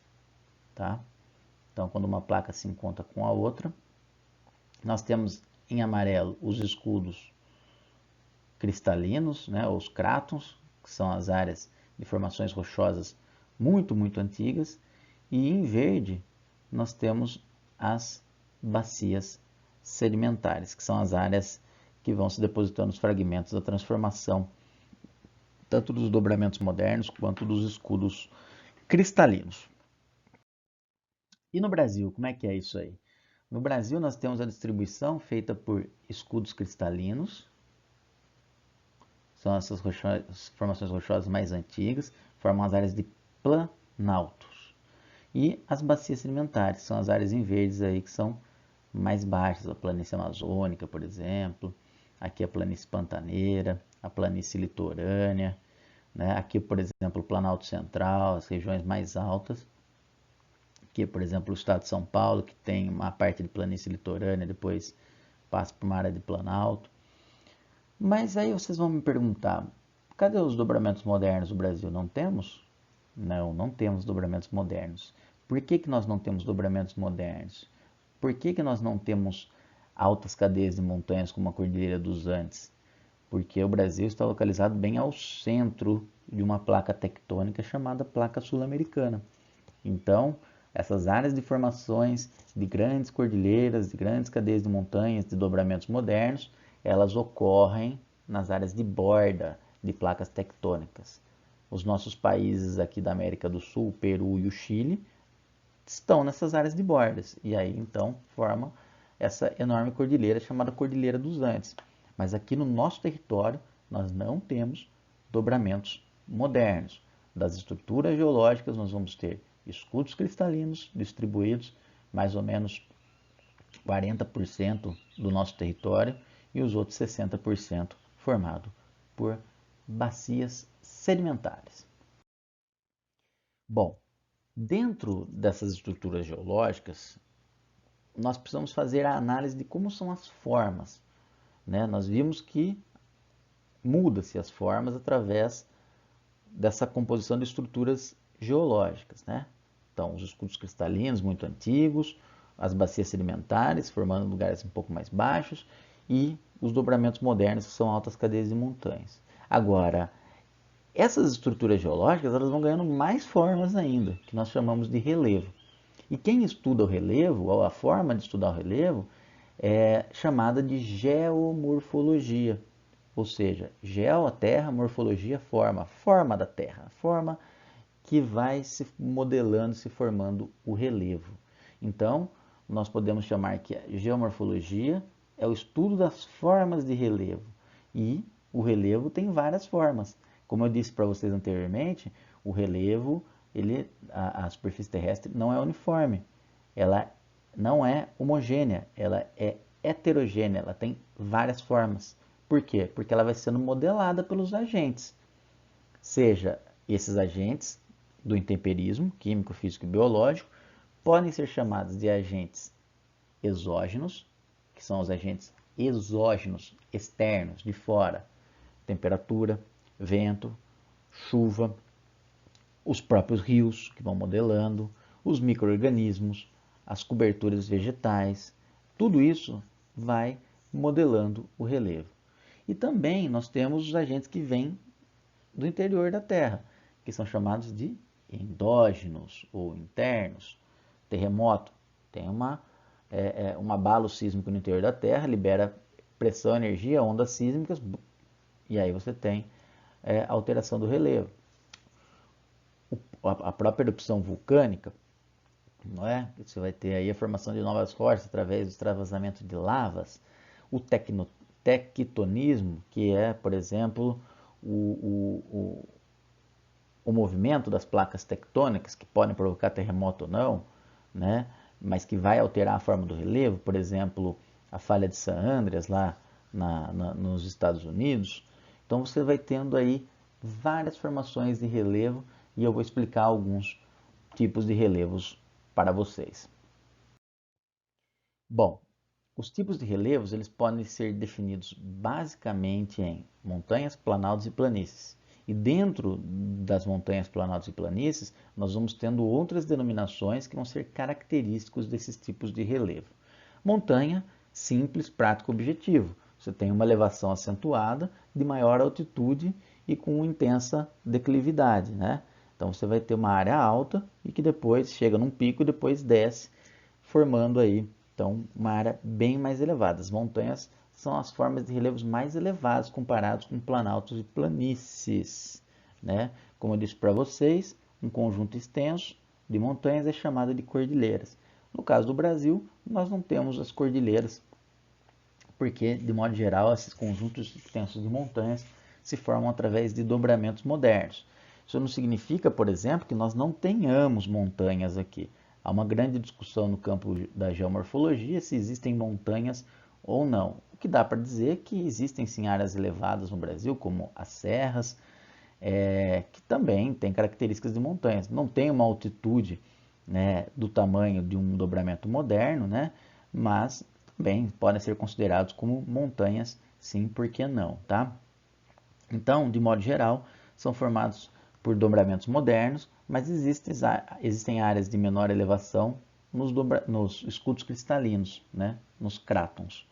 tá? Então, quando uma placa se encontra com a outra, nós temos em amarelo os escudos cristalinos, né, os crátons, que são as áreas de formações rochosas muito, muito antigas, e em verde nós temos as bacias sedimentares, que são as áreas que vão se depositando os fragmentos da transformação, tanto dos dobramentos modernos quanto dos escudos cristalinos. E no Brasil, como é que é isso aí? No Brasil nós temos a distribuição feita por escudos cristalinos, são essas formações rochosas mais antigas, formam as áreas de planaltos. E as bacias sedimentares, são as áreas em verdes aí que são mais baixas, a planície amazônica, por exemplo, aqui a planície pantaneira, a planície litorânea, né? Aqui, por exemplo, o Planalto Central, as regiões mais altas. Aqui, por exemplo, o estado de São Paulo, que tem uma parte de planície litorânea, depois passa por uma área de planalto. Mas aí vocês vão me perguntar, cadê os dobramentos modernos do Brasil? Não temos? Não, não temos dobramentos modernos. Por que nós não temos dobramentos modernos? Por que nós não temos altas cadeias de montanhas como a Cordilheira dos Andes, porque o Brasil está localizado bem ao centro de uma placa tectônica chamada placa sul-americana. Então, essas áreas de formações de grandes cordilheiras, de grandes cadeias de montanhas, de dobramentos modernos, elas ocorrem nas áreas de borda de placas tectônicas. Os nossos países aqui da América do Sul, o Peru e o Chile, estão nessas áreas de bordas. E aí, então, formam essa enorme cordilheira chamada Cordilheira dos Andes. Mas aqui no nosso território, nós não temos dobramentos modernos. Das estruturas geológicas, nós vamos ter escudos cristalinos distribuídos, mais ou menos 40% do nosso território, e os outros 60% formado por bacias sedimentares. Bom, dentro dessas estruturas geológicas, nós precisamos fazer a análise de como são as formas, né? Nós vimos que muda-se as formas através dessa composição de estruturas geológicas, né? Então, os escudos cristalinos muito antigos, as bacias sedimentares, formando lugares um pouco mais baixos, e os dobramentos modernos, que são altas cadeias de montanhas. Agora, essas estruturas geológicas elas vão ganhando mais formas ainda, que nós chamamos de relevo. E quem estuda o relevo, ou a forma de estudar o relevo, é chamada de geomorfologia. Ou seja, geo, a terra, morfologia, forma da terra, a forma que vai se modelando, se formando o relevo. Então, nós podemos chamar que a geomorfologia é o estudo das formas de relevo. E o relevo tem várias formas. Como eu disse para vocês anteriormente, o relevo, a superfície terrestre não é uniforme. Ela não é homogênea, ela é heterogênea, ela tem várias formas. Por quê? Porque ela vai sendo modelada pelos agentes. Seja esses agentes do intemperismo, químico, físico e biológico, podem ser chamados de agentes exógenos, que são os agentes exógenos, externos, de fora. Temperatura, vento, chuva, os próprios rios que vão modelando, os micro-organismos, as coberturas vegetais, tudo isso vai modelando o relevo. E também nós temos os agentes que vêm do interior da Terra, que são chamados de endógenos ou internos. Terremoto tem um abalo sísmico no interior da Terra, libera pressão, energia, ondas sísmicas, e aí você tem alteração do relevo. A própria erupção vulcânica, não é? Você vai ter aí a formação de novas rochas através do extravasamento de lavas. O tectonismo, que é, por exemplo, o movimento das placas tectônicas, que podem provocar terremoto ou não, né? Mas que vai alterar a forma do relevo, por exemplo, a falha de San Andreas, lá nos Estados Unidos. Então você vai tendo aí várias formações de relevo, e eu vou explicar alguns tipos de relevos para vocês. Bom, os tipos de relevos eles podem ser definidos basicamente em montanhas, planaltos e planícies. E dentro das montanhas, planaltos e planícies, nós vamos tendo outras denominações que vão ser característicos desses tipos de relevo. Montanha, simples, prático, objetivo. Você tem uma elevação acentuada de maior altitude e com intensa declividade, né? Então você vai ter uma área alta e que depois chega num pico e depois desce, formando aí então uma área bem mais elevada. As montanhas são as formas de relevos mais elevados comparados com planaltos e planícies, né? Como eu disse para vocês, um conjunto extenso de montanhas é chamado de cordilheiras. No caso do Brasil, nós não temos as cordilheiras, porque, de modo geral, esses conjuntos extensos de montanhas se formam através de dobramentos modernos. Isso não significa, por exemplo, que nós não tenhamos montanhas aqui. Há uma grande discussão no campo da geomorfologia se existem montanhas ou não. O que dá para dizer é que existem sim áreas elevadas no Brasil, como as serras, que também têm características de montanhas. Não tem uma altitude, né, do tamanho de um dobramento moderno, né, mas também podem ser considerados como montanhas, sim, por que não, tá? Então, de modo geral, são formados por dobramentos modernos, mas existem áreas de menor elevação nos escudos cristalinos, né, nos crátons.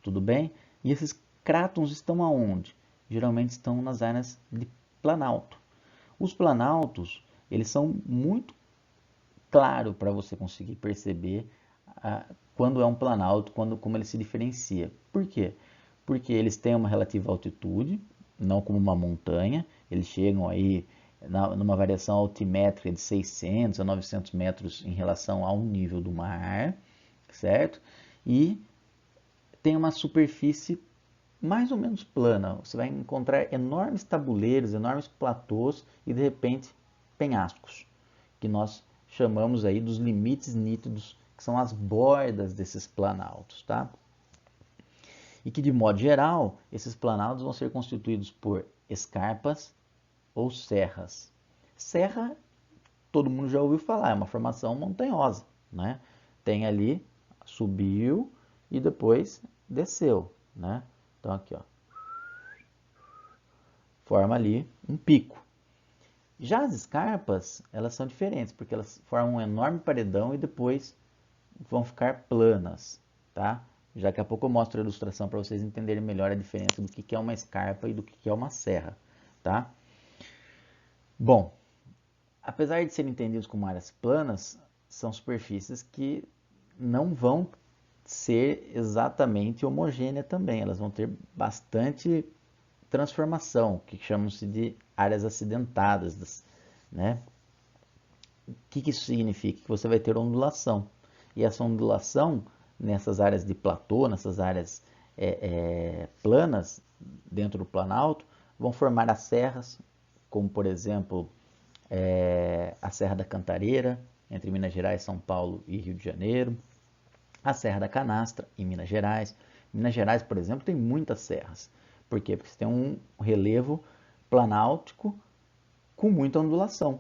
tudo bem? E esses crátons estão aonde? Geralmente estão nas áreas de planalto. Os planaltos, eles são muito claros para você conseguir perceber quando é um planalto, como ele se diferencia. Por quê? Porque eles têm uma relativa altitude, não como uma montanha, eles chegam aí numa variação altimétrica de 600 a 900 metros em relação ao nível do mar, certo? E tem uma superfície mais ou menos plana. Você vai encontrar enormes tabuleiros, enormes platôs e de repente penhascos, que nós chamamos aí dos limites nítidos, que são as bordas desses planaltos, tá? E que de modo geral, esses planaltos vão ser constituídos por escarpas ou serras. Serra, todo mundo já ouviu falar, é uma formação montanhosa, né? Tem ali, subiu e depois desceu, né? Então aqui, ó, forma ali um pico. Já as escarpas, elas são diferentes, porque elas formam um enorme paredão e depois vão ficar planas, tá? Já que a pouco eu mostro a ilustração para vocês entenderem melhor a diferença do que é uma escarpa e do que é uma serra, tá? Bom, apesar de serem entendidos como áreas planas, são superfícies que não vão ser exatamente homogêneas também. Elas vão ter bastante transformação, que chamam-se de áreas acidentadas, né? O que isso significa? Que você vai ter ondulação. E essa ondulação, nessas áreas de platô, nessas áreas planas, dentro do planalto, vão formar as serras, como por exemplo a Serra da Cantareira, entre Minas Gerais, São Paulo e Rio de Janeiro, a Serra da Canastra, em Minas Gerais. Minas Gerais, por exemplo, tem muitas serras. Por quê? Porque você tem um relevo planáltico com muita ondulação,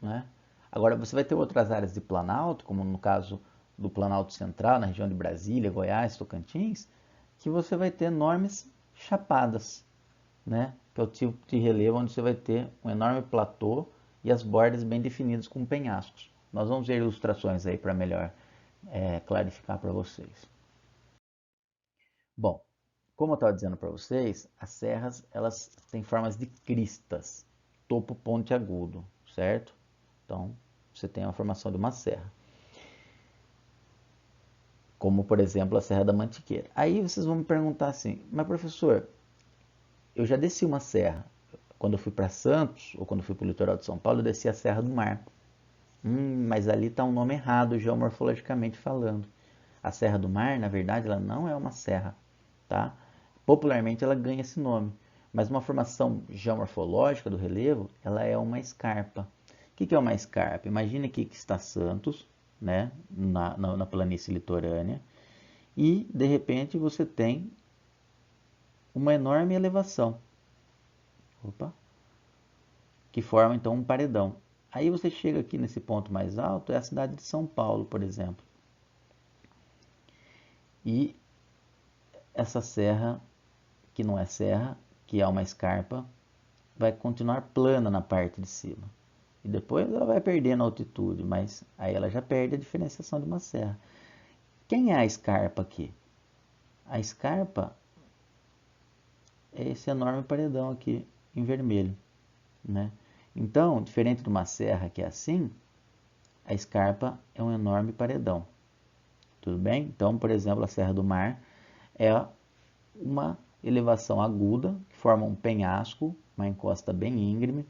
né? Agora, você vai ter outras áreas de planalto, como no caso do Planalto Central, na região de Brasília, Goiás, Tocantins, que você vai ter enormes chapadas, né? Que é o tipo de relevo onde você vai ter um enorme platô e as bordas bem definidas com penhascos. Nós vamos ver ilustrações aí para melhor clarificar para vocês. Bom, como eu estava dizendo para vocês, as serras elas têm formas de cristas, topo pontiagudo, certo? Então, você tem a formação de uma serra. Como, por exemplo, a Serra da Mantiqueira. Aí vocês vão me perguntar assim, mas professor, eu já desci uma serra. Quando eu fui para Santos, ou quando eu fui para o litoral de São Paulo, eu desci a Serra do Mar. Mas ali está um nome errado, geomorfologicamente falando. A Serra do Mar, na verdade, ela não é uma serra, tá? Popularmente ela ganha esse nome, mas uma formação geomorfológica do relevo, ela é uma escarpa. O que é uma escarpa? Imagine aqui que está Santos, né, na planície litorânea, e de repente você tem uma enorme elevação, opa, que forma então um paredão. Aí você chega aqui nesse ponto mais alto, é a cidade de São Paulo, por exemplo. E essa serra, que não é serra, que é uma escarpa, vai continuar plana na parte de cima. E depois ela vai perdendo altitude, mas aí ela já perde a diferenciação de uma serra. Quem é a escarpa aqui? A escarpa é esse enorme paredão aqui em vermelho, né? Então, diferente de uma serra que é assim, a escarpa é um enorme paredão. Tudo bem? Então, por exemplo, a Serra do Mar é uma elevação aguda que forma um penhasco, uma encosta bem íngreme,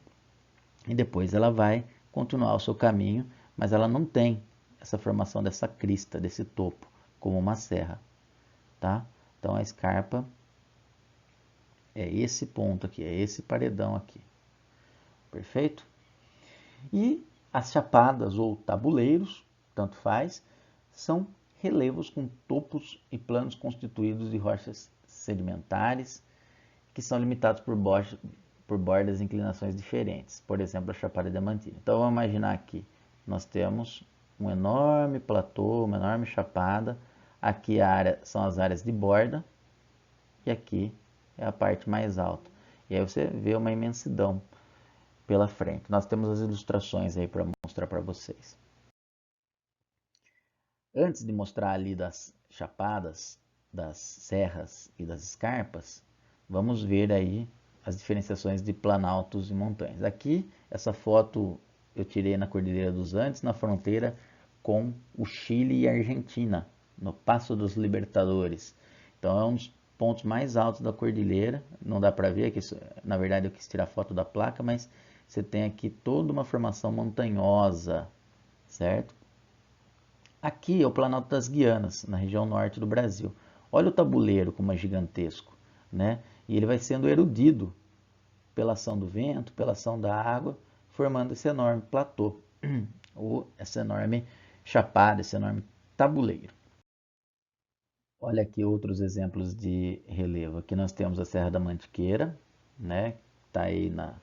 e depois ela vai continuar o seu caminho, mas ela não tem essa formação dessa crista, desse topo, como uma serra, tá? Então a escarpa é esse ponto aqui, é esse paredão aqui, perfeito? E as chapadas ou tabuleiros, tanto faz, são relevos com topos e planos constituídos de rochas sedimentares que são limitados por bordas e inclinações diferentes, por exemplo, a Chapada Diamantina. Então vamos imaginar aqui, nós temos um enorme platô, uma enorme chapada, aqui a área são as áreas de borda e aqui é a parte mais alta. E aí você vê uma imensidão pela frente. Nós temos as ilustrações aí para mostrar para vocês. Antes de mostrar ali das chapadas, das serras e das escarpas, vamos ver aí as diferenciações de planaltos e montanhas. Aqui, essa foto eu tirei na Cordilheira dos Andes, na fronteira com o Chile e a Argentina, no Passo dos Libertadores. Então é um dos pontos mais altos da cordilheira. Não dá para ver, que na verdade eu quis tirar foto da placa, mas você tem aqui toda uma formação montanhosa, certo? Aqui é o Planalto das Guianas, na região norte do Brasil. Olha o tabuleiro como é gigantesco, né? E ele vai sendo erudido pela ação do vento, pela ação da água, formando esse enorme platô, ou essa enorme chapada, esse enorme tabuleiro. Olha aqui outros exemplos de relevo. Aqui nós temos a Serra da Mantiqueira, né? Está aí na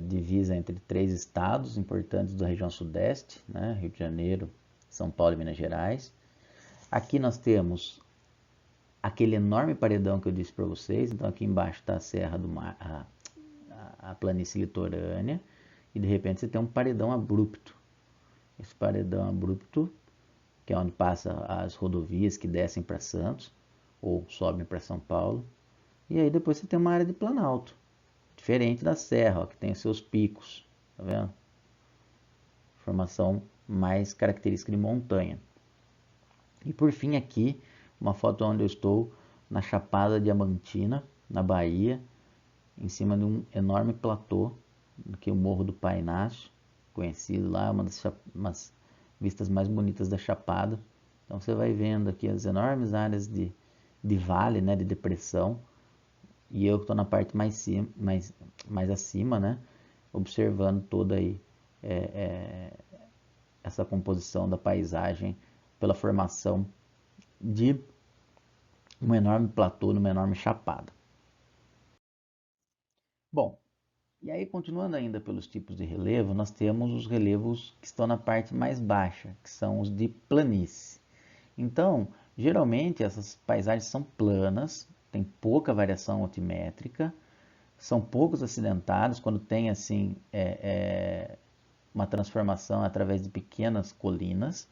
divisa entre 3 estados importantes da região sudeste, né? Rio de Janeiro, São Paulo e Minas Gerais. Aqui nós temos aquele enorme paredão que eu disse para vocês. Então aqui embaixo está a Serra do Mar, a planície litorânea, e de repente você tem um paredão abrupto. Esse paredão abrupto, que é onde passam as rodovias que descem para Santos ou sobem para São Paulo. E aí depois você tem uma área de planalto, diferente da serra, ó, que tem os seus picos, tá vendo? Formação mais característica de montanha. E por fim aqui, uma foto onde eu estou na Chapada Diamantina, na Bahia, em cima de um enorme platô, que é o Morro do Painácio, conhecido lá, uma das vistas mais bonitas da Chapada. Então você vai vendo aqui as enormes áreas de vale, né, de depressão, e eu que estou na parte mais acima, né, observando toda aí essa composição da paisagem pela formação de um enorme platô, numa enorme chapada. Bom, e aí continuando ainda pelos tipos de relevo, nós temos os relevos que estão na parte mais baixa, que são os de planície. Então, geralmente essas paisagens são planas, tem pouca variação altimétrica, são poucos acidentados, quando tem assim uma transformação através de pequenas colinas,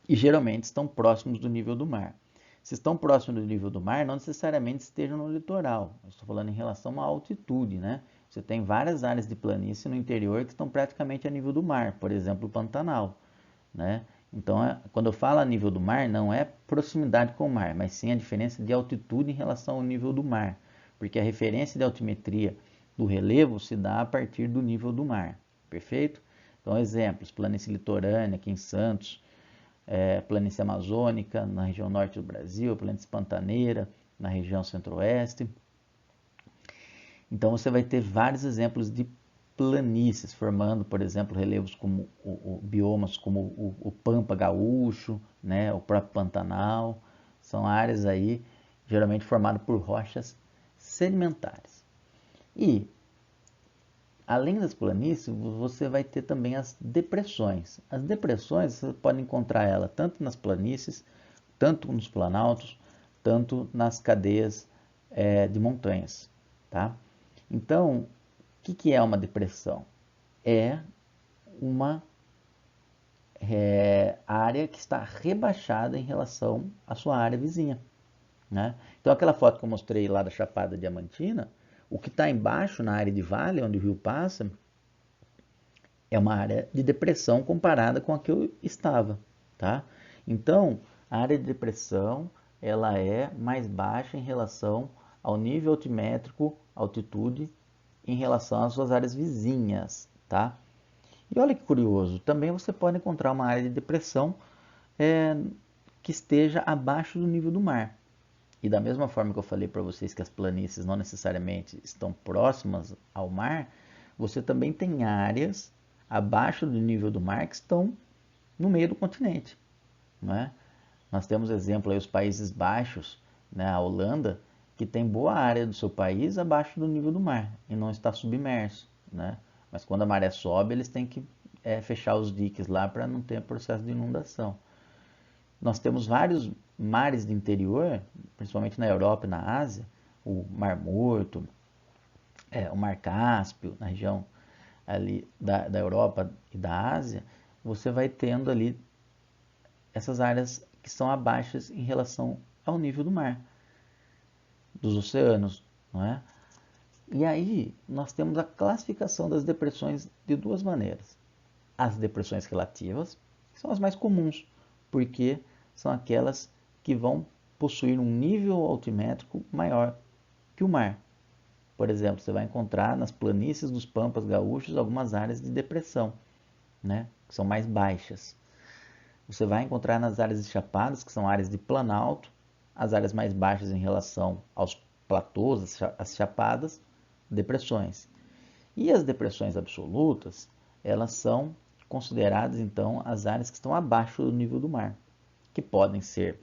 e geralmente estão próximos do nível do mar. Se estão próximos do nível do mar, não necessariamente estejam no litoral. Eu estou falando em relação à altitude, né? Você tem várias áreas de planície no interior que estão praticamente a nível do mar, por exemplo, o Pantanal, né? Então, quando eu falo a nível do mar, não é proximidade com o mar, mas sim a diferença de altitude em relação ao nível do mar, porque a referência de altimetria do relevo se dá a partir do nível do mar, perfeito? Então, exemplos, planície litorânea aqui em Santos, planície amazônica na região norte do Brasil, planície pantaneira na região centro-oeste. Então você vai ter vários exemplos de planícies formando, por exemplo, relevos como biomas como o Pampa Gaúcho, né, o próprio Pantanal. São áreas aí geralmente formadas por rochas sedimentares. E além das planícies, você vai ter também as depressões. As depressões, você pode encontrar ela tanto nas planícies, tanto nos planaltos, tanto nas cadeias de montanhas. Tá? Então, o que é uma depressão? É uma área que está rebaixada em relação à sua área vizinha. Né? Então, aquela foto que eu mostrei lá da Chapada Diamantina, o que está embaixo, na área de vale, onde o rio passa, é uma área de depressão comparada com a que eu estava. Tá? Então, a área de depressão ela é mais baixa em relação ao nível altimétrico, altitude, em relação às suas áreas vizinhas. Tá? E olha que curioso, também você pode encontrar uma área de depressão que esteja abaixo do nível do mar. E da mesma forma que eu falei para vocês que as planícies não necessariamente estão próximas ao mar, você também tem áreas abaixo do nível do mar que estão no meio do continente. Né? Nós temos exemplo aí os Países Baixos, né, a Holanda, que tem boa área do seu país abaixo do nível do mar e não está submerso. Né? Mas quando a maré sobe, eles têm que fechar os diques lá para não ter processo de inundação. Nós temos vários mares de interior, principalmente na Europa e na Ásia, o Mar Morto, o Mar Cáspio, na região ali da Europa e da Ásia, você vai tendo ali essas áreas que são abaixas em relação ao nível do mar, dos oceanos, não é? E aí nós temos a classificação das depressões de duas maneiras. As depressões relativas, que são as mais comuns, porque são aquelas que vão possuir um nível altimétrico maior que o mar. Por exemplo, você vai encontrar nas planícies dos Pampas Gaúchos algumas áreas de depressão, né, que são mais baixas. Você vai encontrar nas áreas de chapadas, que são áreas de planalto, as áreas mais baixas em relação aos platôs, as chapadas, depressões. E as depressões absolutas, elas são consideradas então as áreas que estão abaixo do nível do mar, que podem ser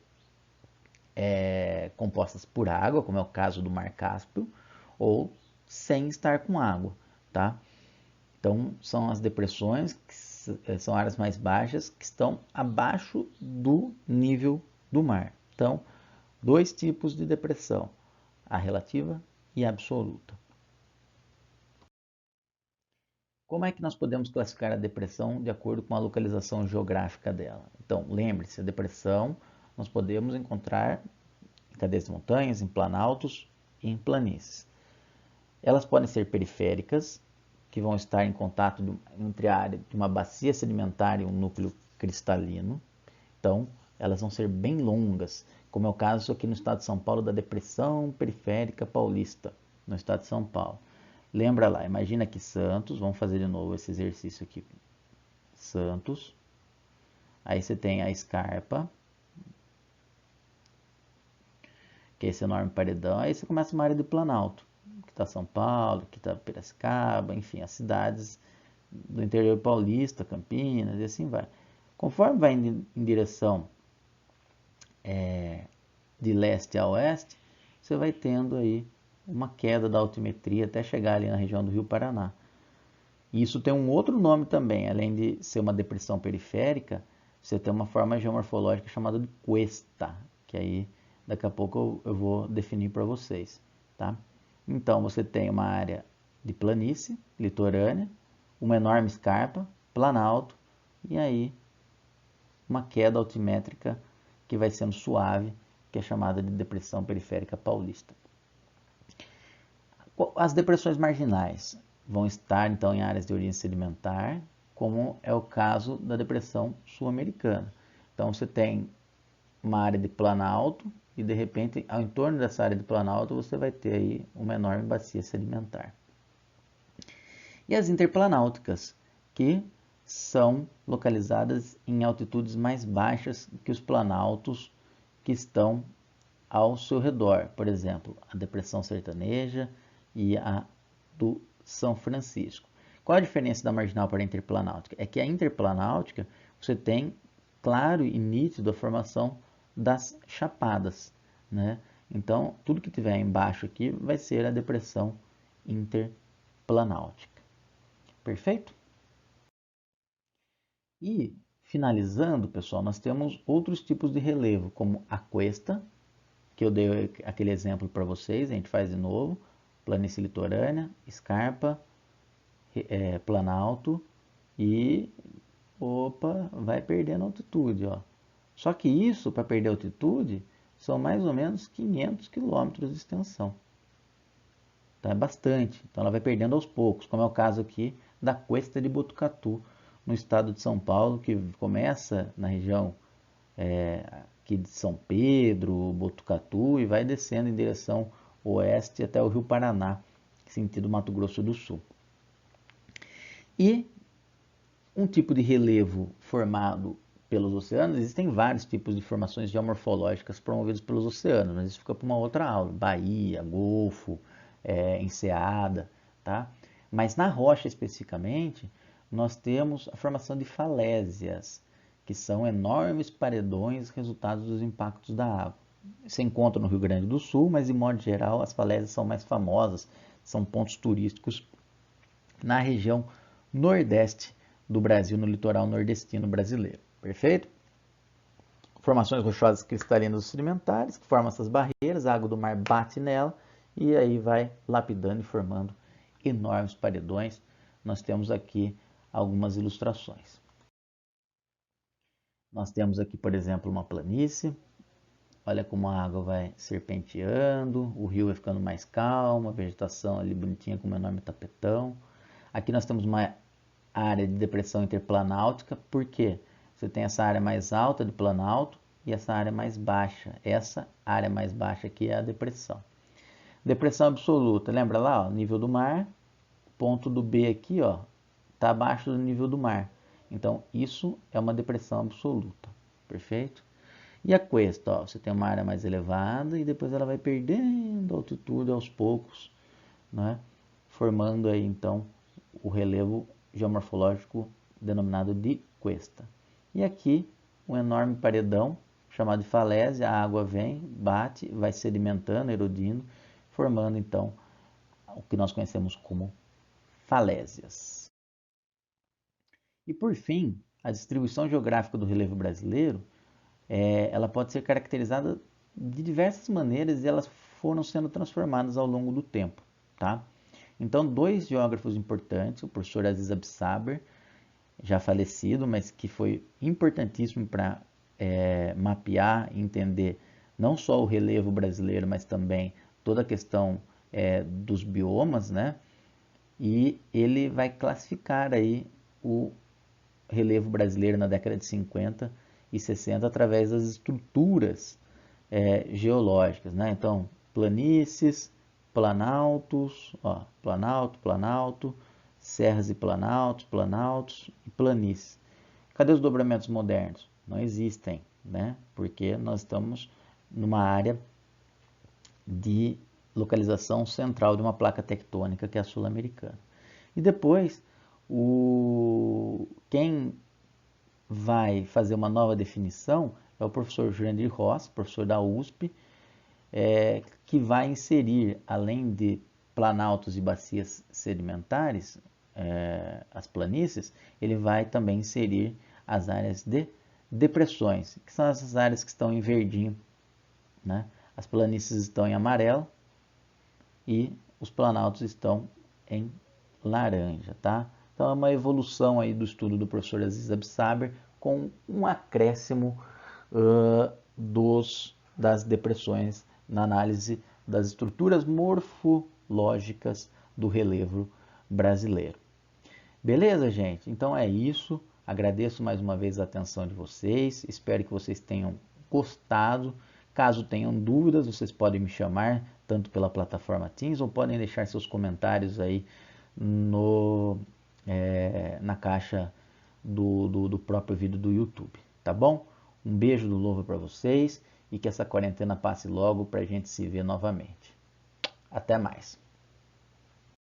compostas por água, como é o caso do Mar Cáspio, ou sem estar com água, tá? Então, são as depressões, que são áreas mais baixas, que estão abaixo do nível do mar. Então, dois tipos de depressão, a relativa e a absoluta. Como é que nós podemos classificar a depressão de acordo com a localização geográfica dela? Então, lembre-se, a depressão nós podemos encontrar em cadeias de montanhas, em planaltos e em planícies. Elas podem ser periféricas, que vão estar em contato entre a área de uma bacia sedimentar e um núcleo cristalino. Então, elas vão ser bem longas, como é o caso aqui no estado de São Paulo da Depressão Periférica Paulista, no estado de São Paulo. Lembra lá, imagina aqui Santos, vamos fazer de novo esse exercício aqui. Santos, aí você tem a escarpa, que é esse enorme paredão, aí você começa uma área de planalto, que está São Paulo, que está Piracicaba, enfim, as cidades do interior paulista, Campinas, e assim vai. Conforme vai em direção de leste a oeste, você vai tendo aí uma queda da altimetria até chegar ali na região do Rio Paraná. E isso tem um outro nome também, além de ser uma depressão periférica, você tem uma forma geomorfológica chamada de cuesta, que aí daqui a pouco eu vou definir para vocês, tá? Então você tem uma área de planície, litorânea, uma enorme escarpa, planalto, e aí uma queda altimétrica que vai sendo suave, que é chamada de depressão periférica paulista. As depressões marginais vão estar então em áreas de origem sedimentar, como é o caso da depressão sul-americana. Então você tem uma área de planalto e de repente ao entorno dessa área de planalto você vai ter aí uma enorme bacia sedimentar. E as interplanáuticas, que são localizadas em altitudes mais baixas que os planaltos que estão ao seu redor. Por exemplo, a Depressão Sertaneja e a do São Francisco. Qual a diferença da marginal para a interplanáutica? É que a interplanáutica você tem claro e nítido a formação das chapadas, né? Então, tudo que tiver embaixo aqui vai ser a depressão interplanáutica. Perfeito? E, finalizando, pessoal, nós temos outros tipos de relevo, como a cuesta, que eu dei aquele exemplo para vocês, a gente faz de novo, planície litorânea, escarpa, planalto e, vai perdendo altitude, ó. Só que isso, para perder altitude, são mais ou menos 500 quilômetros de extensão. Então é bastante. Então ela vai perdendo aos poucos, como é o caso aqui da Cuesta de Botucatu, no estado de São Paulo, que começa na região aqui de São Pedro, Botucatu, e vai descendo em direção oeste até o Rio Paraná, sentido Mato Grosso do Sul. E um tipo de relevo formado pelos oceanos, existem vários tipos de formações geomorfológicas promovidas pelos oceanos, mas isso fica para uma outra aula, baía, golfo, enseada, tá? Mas na rocha especificamente, nós temos a formação de falésias, que são enormes paredões resultados dos impactos da água. Se encontra no Rio Grande do Sul, mas de modo geral as falésias são mais famosas, são pontos turísticos na região nordeste do Brasil, no litoral nordestino brasileiro. Perfeito? Formações rochosas cristalinas sedimentares, que formam essas barreiras, a água do mar bate nela e aí vai lapidando e formando enormes paredões. Nós temos aqui algumas ilustrações. Nós temos aqui, por exemplo, uma planície. Olha como a água vai serpenteando, o rio vai ficando mais calmo, a vegetação ali bonitinha com um enorme tapetão. Aqui nós temos uma área de depressão interplanáutica, porque você tem essa área mais alta de planalto e essa área mais baixa. Essa área mais baixa aqui é a depressão. Depressão absoluta, lembra lá, ó, nível do mar, ponto do B aqui, ó, está abaixo do nível do mar. Então, isso é uma depressão absoluta, perfeito? E a cuesta, ó, você tem uma área mais elevada e depois ela vai perdendo altitude aos poucos, né? Formando aí então o relevo geomorfológico denominado de cuesta. E aqui um enorme paredão chamado de falésia, a água vem, bate, vai sedimentando, erodindo, formando então o que nós conhecemos como falésias. E por fim, a distribuição geográfica do relevo brasileiro, ela pode ser caracterizada de diversas maneiras e elas foram sendo transformadas ao longo do tempo, tá? Então, dois geógrafos importantes, o professor Aziz Absaber, já falecido, mas que foi importantíssimo para mapear e entender não só o relevo brasileiro, mas também toda a questão dos biomas, né? E ele vai classificar aí o relevo brasileiro na década de 50 e 60 através das estruturas geológicas, né? Então, planícies, planaltos, ó, planalto, planalto, serras e planaltos, planaltos e planícies. Cadê os dobramentos modernos? Não existem, né? Porque nós estamos numa área de localização central de uma placa tectônica que é a sul-americana. E depois, quem vai fazer uma nova definição é o professor Jurandir Ross, professor da USP, que vai inserir, além de planaltos e bacias sedimentares, as planícies, ele vai também inserir as áreas de depressões, que são essas áreas que estão em verdinho, né? As planícies estão em amarelo e os planaltos estão em laranja, tá? Então é uma evolução aí do estudo do professor Aziz Absaber com um acréscimo das depressões na análise das estruturas morfológicas do relevo brasileiro. Beleza, gente? Então é isso. Agradeço mais uma vez a atenção de vocês. Espero que vocês tenham gostado. Caso tenham dúvidas, vocês podem me chamar tanto pela plataforma Teams ou podem deixar seus comentários aí na caixa do próprio vídeo do YouTube, tá bom? Um beijo do Louva para vocês e que essa quarentena passe logo para a gente se ver novamente. Até mais.